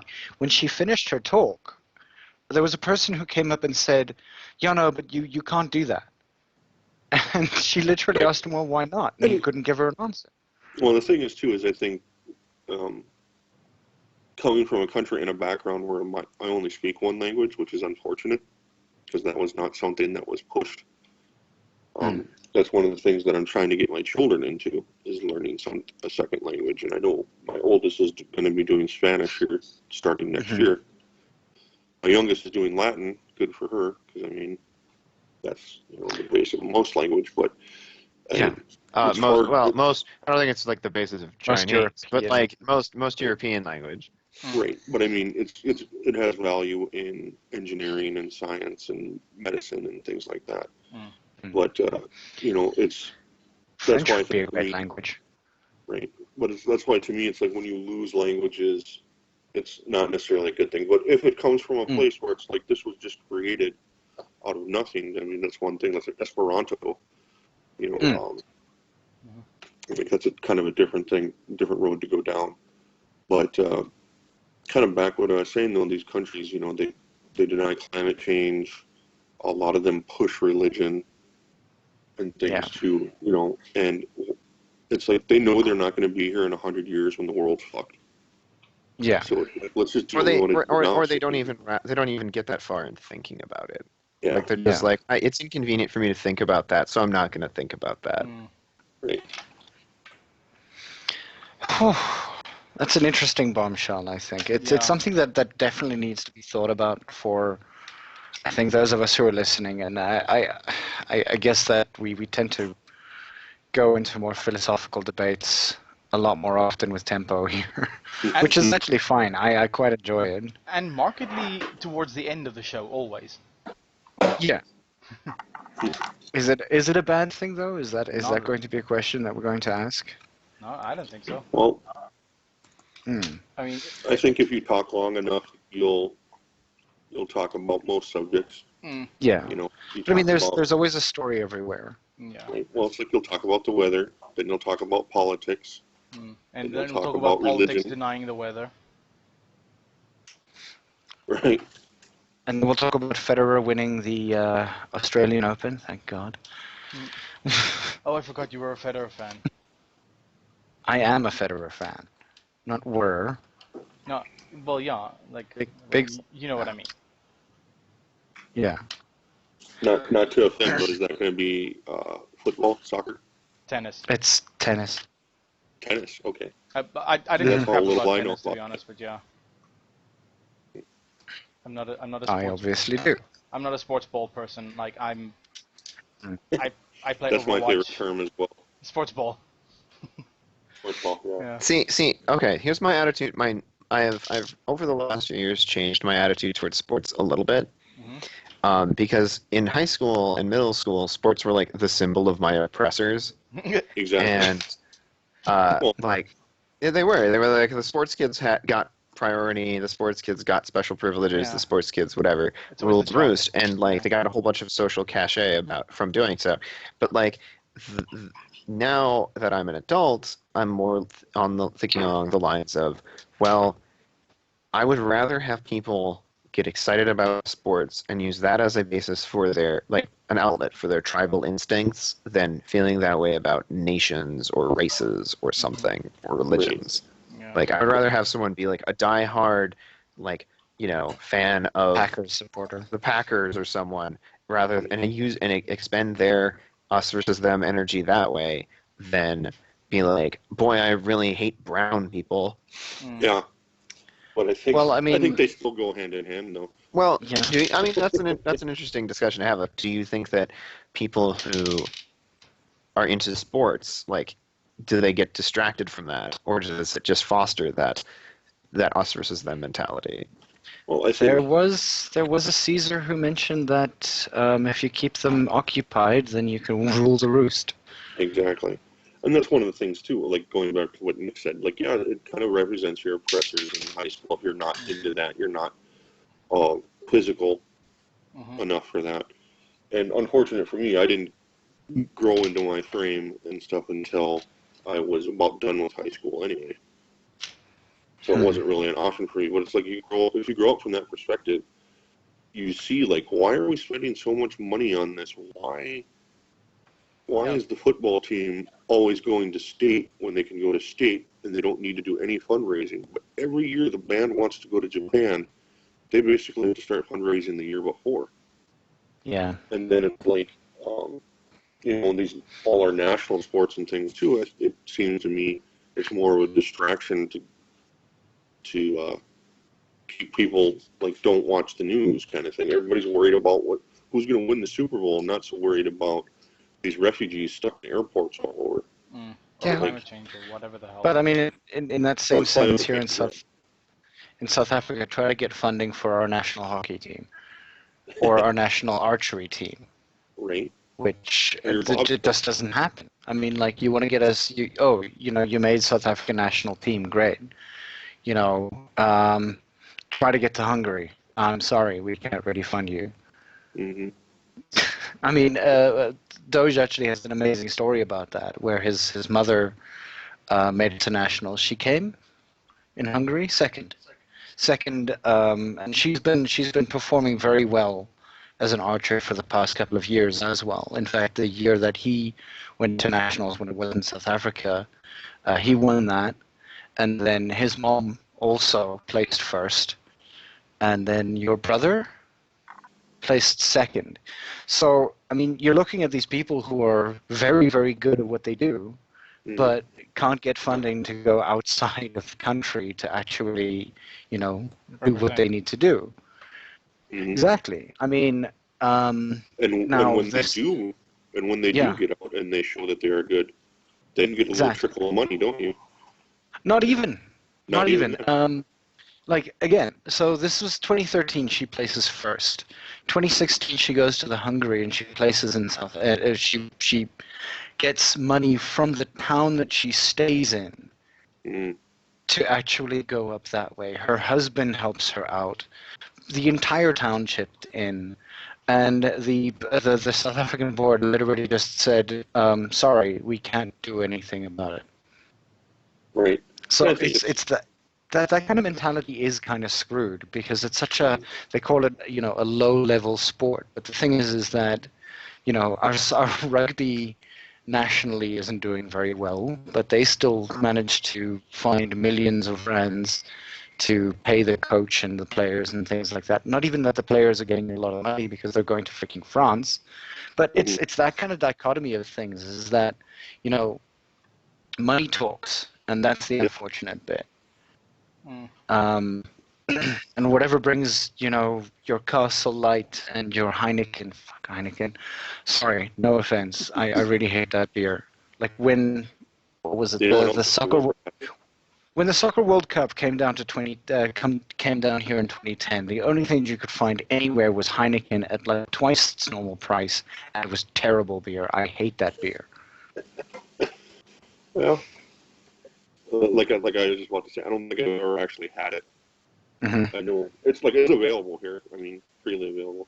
finished her talk, there was a person who came up and said, "Yeah, no, but you can't do that." And she literally asked him, "Well, why not?" And he couldn't give her an answer. Well, the thing is too is I think um, coming from a country and a background where I only speak one language, which is unfortunate because that was not something that was pushed. That's one of the things that I'm trying to get my children into is learning a second language. And I know my oldest is going to be doing Spanish here starting next year. My youngest is doing Latin. Good for her, because I mean that's the base of most language. But Yeah. it's hard. Most. I don't think it's like the basis of Most Chinese, but European. like most European language. Right, but I mean it has value in engineering and science and medicine and things like that. But it's French that's why I would be a think to great me, language. right. But that's why to me it's like when you lose languages, it's not necessarily a good thing. But if it comes from a place where it's like this was just created out of nothing, I mean that's one thing. That's like Esperanto. I think that's a kind of a different thing, different road to go down. But kind of back what I was saying though, these countries, they deny climate change. A lot of them push religion and things too, and it's like they know they're not going to be here in 100 years when the world's fucked. Yeah. So let's just do Or what we want to do now. or they don't even get that far in thinking about it. Yeah. Like they're just like, it's inconvenient for me to think about that, so I'm not going to think about that. Right. That's an interesting bombshell, I think. It's something that definitely needs to be thought about for, I think, those of us who are listening. And I guess that we tend to go into more philosophical debates a lot more often with Tempo here, which is actually fine. I quite enjoy it. And markedly towards the end of the show, always. Yeah. Is it a bad thing though? Is that Not going to be a question that we're going to ask? No, I don't think so. Well, I mean, I think if you talk long enough, you'll talk about most subjects. Yeah. You But I mean, talk there's always a story everywhere. yeah. Right? Well, it's like you'll talk about the weather, then you'll talk about politics. And we'll then we'll talk talk about about politics religion. denying the weather. Right. And we'll talk about Federer winning the Australian Open. Thank God. Oh, I forgot you were a Federer fan. I am a Federer fan. not were. No, well, yeah, like Big. you know what I mean. Yeah. Not to offend, but is that going to be football, soccer, Tennis. It's tennis. tennis? Okay. I didn't That's know crap all little about I know tennis, to be about honest, but yeah. I'm not a I sports. obviously do. I'm not a sports ball person. Like I play That's my favorite Overwatch. term as well. Sports ball. Football, yeah. Yeah. See. Okay, here's my attitude. I've over the last few years changed my attitude towards sports a little bit. Mm-hmm. Because in high school and middle school, sports were like the symbol of my oppressors, Exactly. and Well- like yeah, they were like the sports kids got priority, the sports kids got special privileges, Yeah. the sports kids whatever It's always ruled the the roost, jock. and like Yeah. they got a whole bunch of social cachet from doing so. But like now that I'm an adult, I'm more thinking along the lines of, well, I would rather have people get excited about sports and use that as a basis for their, like, an outlet for their tribal instincts than feeling that way about nations or races or something or religions. Yeah. Like, I would rather have someone be like a diehard, like, fan of Packers supporter. the Packers or someone, rather and expend their us versus them energy that way than be like, boy, I really hate brown people. Mm. Yeah. But I think Well, I I mean- think they still go hand in hand, though. Well, Yeah. I mean that's an interesting discussion to have. Like, do you think that people who are into sports, like, do they get distracted from that, or does it just foster that us versus them mentality? Well, I There think was a Caesar who mentioned that if you keep them occupied, then you can rule the roost. exactly, and that's one of the things too. Like going back to what Nick said, like yeah, it kind of represents your oppressors in high school. If you're not into that, you're not physical Mhm. enough for that. And unfortunate for me, I didn't grow into my frame and stuff until I was about done with high school anyway. So it wasn't really an option for me. But it's like if you grow up from that perspective, you see like, why are we spending so much money on this? Why Yeah. is the football team always going to state when they can go to state and they don't need to do any fundraising? But every year the band wants to go to Japan, they basically have to start fundraising the year before. Yeah. And then it's like, these all our national sports and things too. It seems to me it's more of a distraction to keep people like don't watch the news kind of thing. Everybody's worried about who's going to win the Super Bowl, not so worried about these refugees stuck in airports all over. Mm. Or Yeah. climate change or whatever the hell. But I mean, in that same Well, sense, climate here in change, South Africa, try to get funding for our national hockey team or our national archery team, Right? which Or your bobsled. it just doesn't happen. I mean, like, you want to get us, you made South Africa national team, great. Try to get to Hungary. I'm sorry, we can't really fund you. Mm-hmm. I mean, Doge actually has an amazing story about that, where his mother made it to nationals. She came in Hungary second, and she's been performing very well as an archer for the past couple of years as well. In fact, the year that he went to nationals when it was in South Africa, he won that, and then his mom also placed first, and then your brother placed second. So, I mean, you're looking at these people who are very, very good at what they do, Mm-hmm. but can't get funding to go outside of the country to actually, do what they need to do. Mm-hmm. Exactly. I mean, And now when this- they do, Yeah. get out and they show that they are good, then you get a Exactly. little trickle of money, don't you? Not even. Not even. Like, again, so this was 2013, she places first. 2016, she goes to the Hungary and she places in South. She gets money from the town that she stays in Mm. to actually go up that way. Her husband helps her out. The entire town chipped in, and the South African board literally just said, "Sorry, we can't do anything about it." Right. So I think it's that kind of mentality is kind of screwed, because it's such a, they call it, a low level sport. But the thing is that, our rugby nationally isn't doing very well, but they still manage to find millions of rands to pay the coach and the players and things like that. Not even that the players are getting a lot of money because they're going to freaking France, but it's that kind of dichotomy of things. Is that, money talks, and that's the unfortunate bit. And whatever brings, your Castle Light and your Heineken, fuck Heineken. Sorry, no offense. I really hate that beer. Like when, what was it? The soccer. When the Soccer World Cup came down to came down here in 2010, the only thing you could find anywhere was Heineken at like twice its normal price, and it was terrible beer. I hate that beer. Well, like I was just about to say, I don't think I've ever actually had it. Mm-hmm. I know it's available here. I mean, freely available.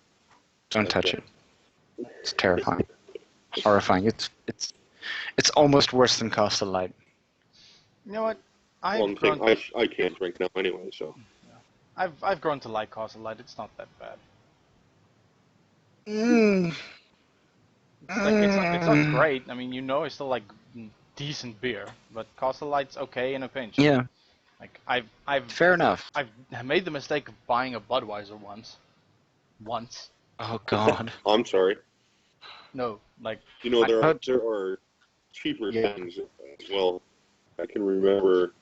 Don't touch it. It's terrifying, horrifying. It's almost worse than Castle Light. You know what? I can't drink now anyway, so. I've grown to like Castle Light. It's not that bad. It's not great. I mean, it's still like decent beer, but Castle Light's okay in a pinch. Yeah. Like I've Fair enough. I've made the mistake of buying a Budweiser once. Oh God. I'm sorry. No, like there are cheaper things as well. I can remember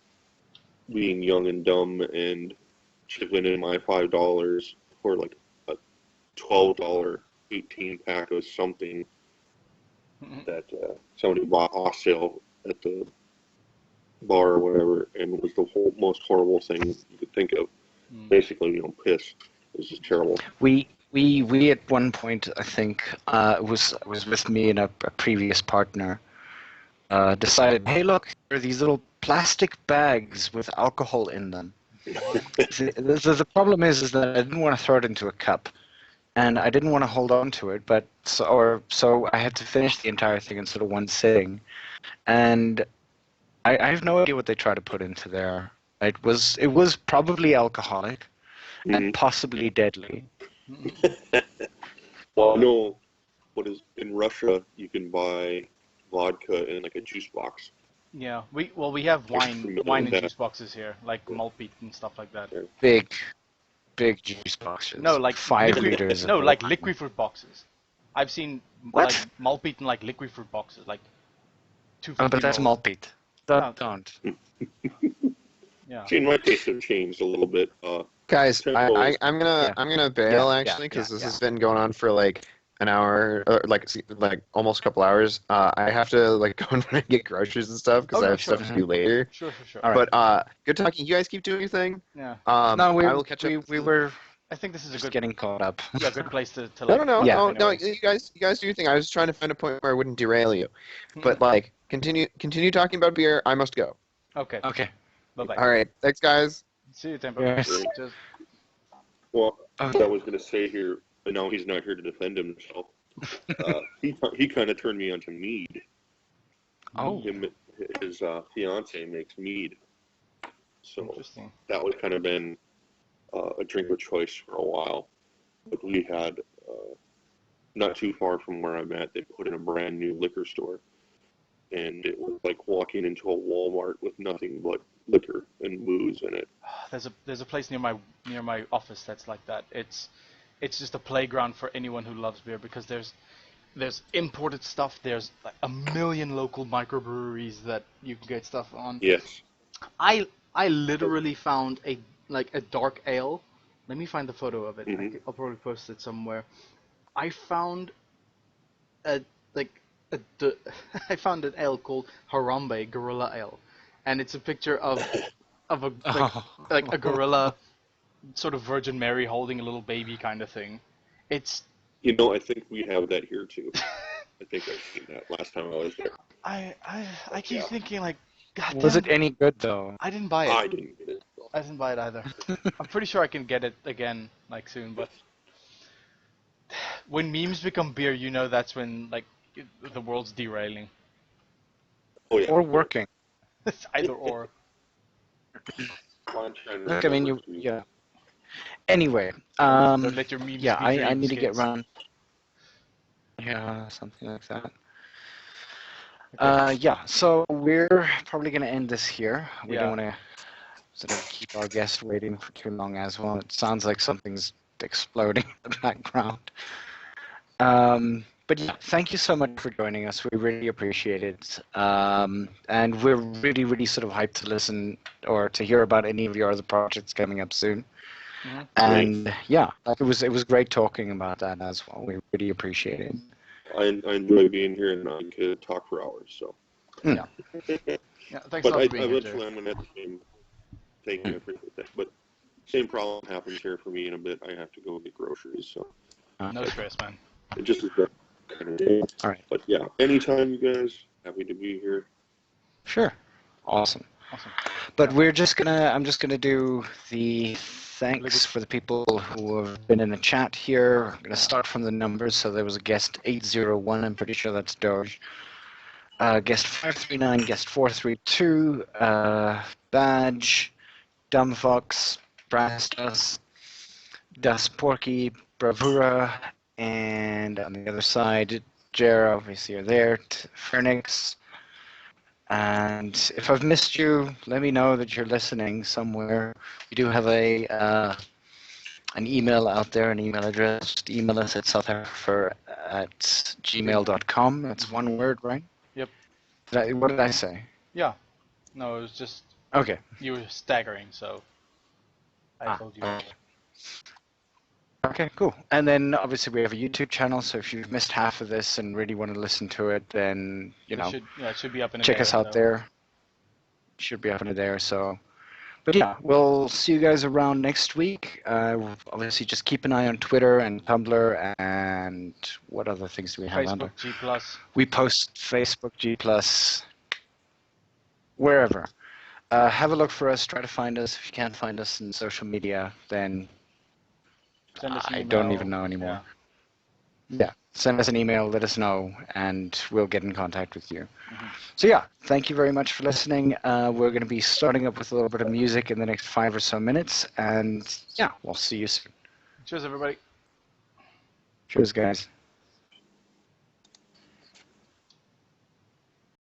being young and dumb and chipping in my $5 for like a $12 18-pack of something that somebody bought off sale at the bar or whatever, and it was the most horrible thing you could think of. Basically, piss. It was just terrible. We at one point, I think, it was with me and a previous partner, decided, hey, look, there are these little plastic bags with alcohol in them. The problem is that I didn't want to throw it into a cup, and I didn't want to hold on to it, but so I had to finish the entire thing in sort of one sitting, and I have no idea what they try to put into there. It was probably alcoholic and possibly deadly. Well, no. What is in Russia? You can buy vodka in like a juice box. Yeah, we have wine and juice boxes here, like Maltpeat and stuff like that. Big juice boxes. No, like 5 liters. No, like liquid fruit boxes. I've seen What? like Maltpeat in like liquid fruit boxes, like 250 Oh, but that's ml. Maltpeat. Don't. Yeah. See, my taste have changed a little bit. Guys, Tempo I'm gonna bail actually because this has been going on for like an hour, or like almost a couple hours. I have to like go and get groceries and stuff because I have stuff to do later. Sure. All right. But good talking. You guys keep doing your thing. Yeah. I No, will catch up. we were I think this is a just good getting caught up. good place to like. No. Yeah. No, you guys do your thing. I was just trying to find a point where I wouldn't derail you. But like, continue talking about beer. I must go. Okay. Bye bye. All right. Thanks, guys. See you, Tempo. Yes. Just- Well, Okay. what I was going to say here, but now he's not here to defend himself. He kind of turned me onto mead. Oh. His fiance makes mead, so Interesting. that would kind of been a drink of choice for a while. But we had not too far from where I'm at, they put in a brand new liquor store, and it was like walking into a Walmart with nothing but liquor and booze in it. There's a place near my office that's like that. It's just a playground for anyone who loves beer because there's imported stuff. There's like a million local microbreweries that you can get stuff on. Yes. I literally found a dark ale. Let me find the photo of it. I'll probably post it somewhere. I found I found an ale called Harambe Gorilla Ale, and it's a picture of a gorilla, sort of Virgin Mary holding a little baby kind of thing. It's. I think we have that here too. I think I've seen that last time I was there. I keep thinking like, God damn. Was it any good though? I didn't buy it. I didn't get it. I didn't buy it either. I'm pretty sure I can get it again like soon, but when memes become beer, that's when like the world's derailing. Oh yeah. Or working? It's either or. Look, I mean, yeah. Anyway, Don't let your memes yeah, be I need to get dreams, run. Yeah, something like that. Yeah, so we're probably going to end this here. We Yeah. don't want to sort of keep our guest waiting for too long as well. It sounds like something's exploding in the background. But yeah, thank you so much for joining us. We really appreciate it. And we're really, really sort of hyped to listen or to hear about any of your other projects coming up soon. Mhm. And yeah, like it was great talking about that as well. We really appreciate it. I enjoy being here, and I could talk for hours. So, Yeah. Yeah. Thanks a but lot for being here, eventually Jer. I'm gonna have the same. Thank you, I appreciate that. But same problem happens here for me in a bit. I have to go get groceries, so No stress, man. it just is that kind of day. All right. But yeah, anytime, you guys. Happy to be here. Sure. Awesome. Awesome. But I'm just gonna do the thanks for the people who have been in the chat here. I'm gonna start from the numbers. So there was a guest 801. I'm pretty sure that's Doge. Guest 539, guest 432, Badge, Dumbfox, Brastus, Das Porky, Bravura, and on the other side, Jer, obviously you're there, Phoenix. And if I've missed you, let me know that you're listening somewhere. We do have an email out there, an email address. Just email us at south-afrifur@gmail.com. That's one word, right? Yep. What did I say? Yeah. No, it was just Okay. you were staggering, so I told you. Okay, cool. And then obviously we have a YouTube channel, so if you've missed half of this and really want to listen to it, then It should be up in a check day us or out so. there. Should be up in there. So, but yeah, we'll see you guys around next week. Obviously, just keep an eye on Twitter and Tumblr and what other things do we have on there? Facebook, G+. We post Facebook, G+, wherever. Have a look for us. Try to find us. If you can't find us in social media, then Send us an I email. don't even know anymore. Yeah, send us an email, let us know, and we'll get in contact with you. Mhm. So yeah, thank you very much for listening. We're going to be starting up with a little bit of music in the next 5 or so minutes, and yeah, we'll see you soon. Cheers, everybody. Cheers, guys.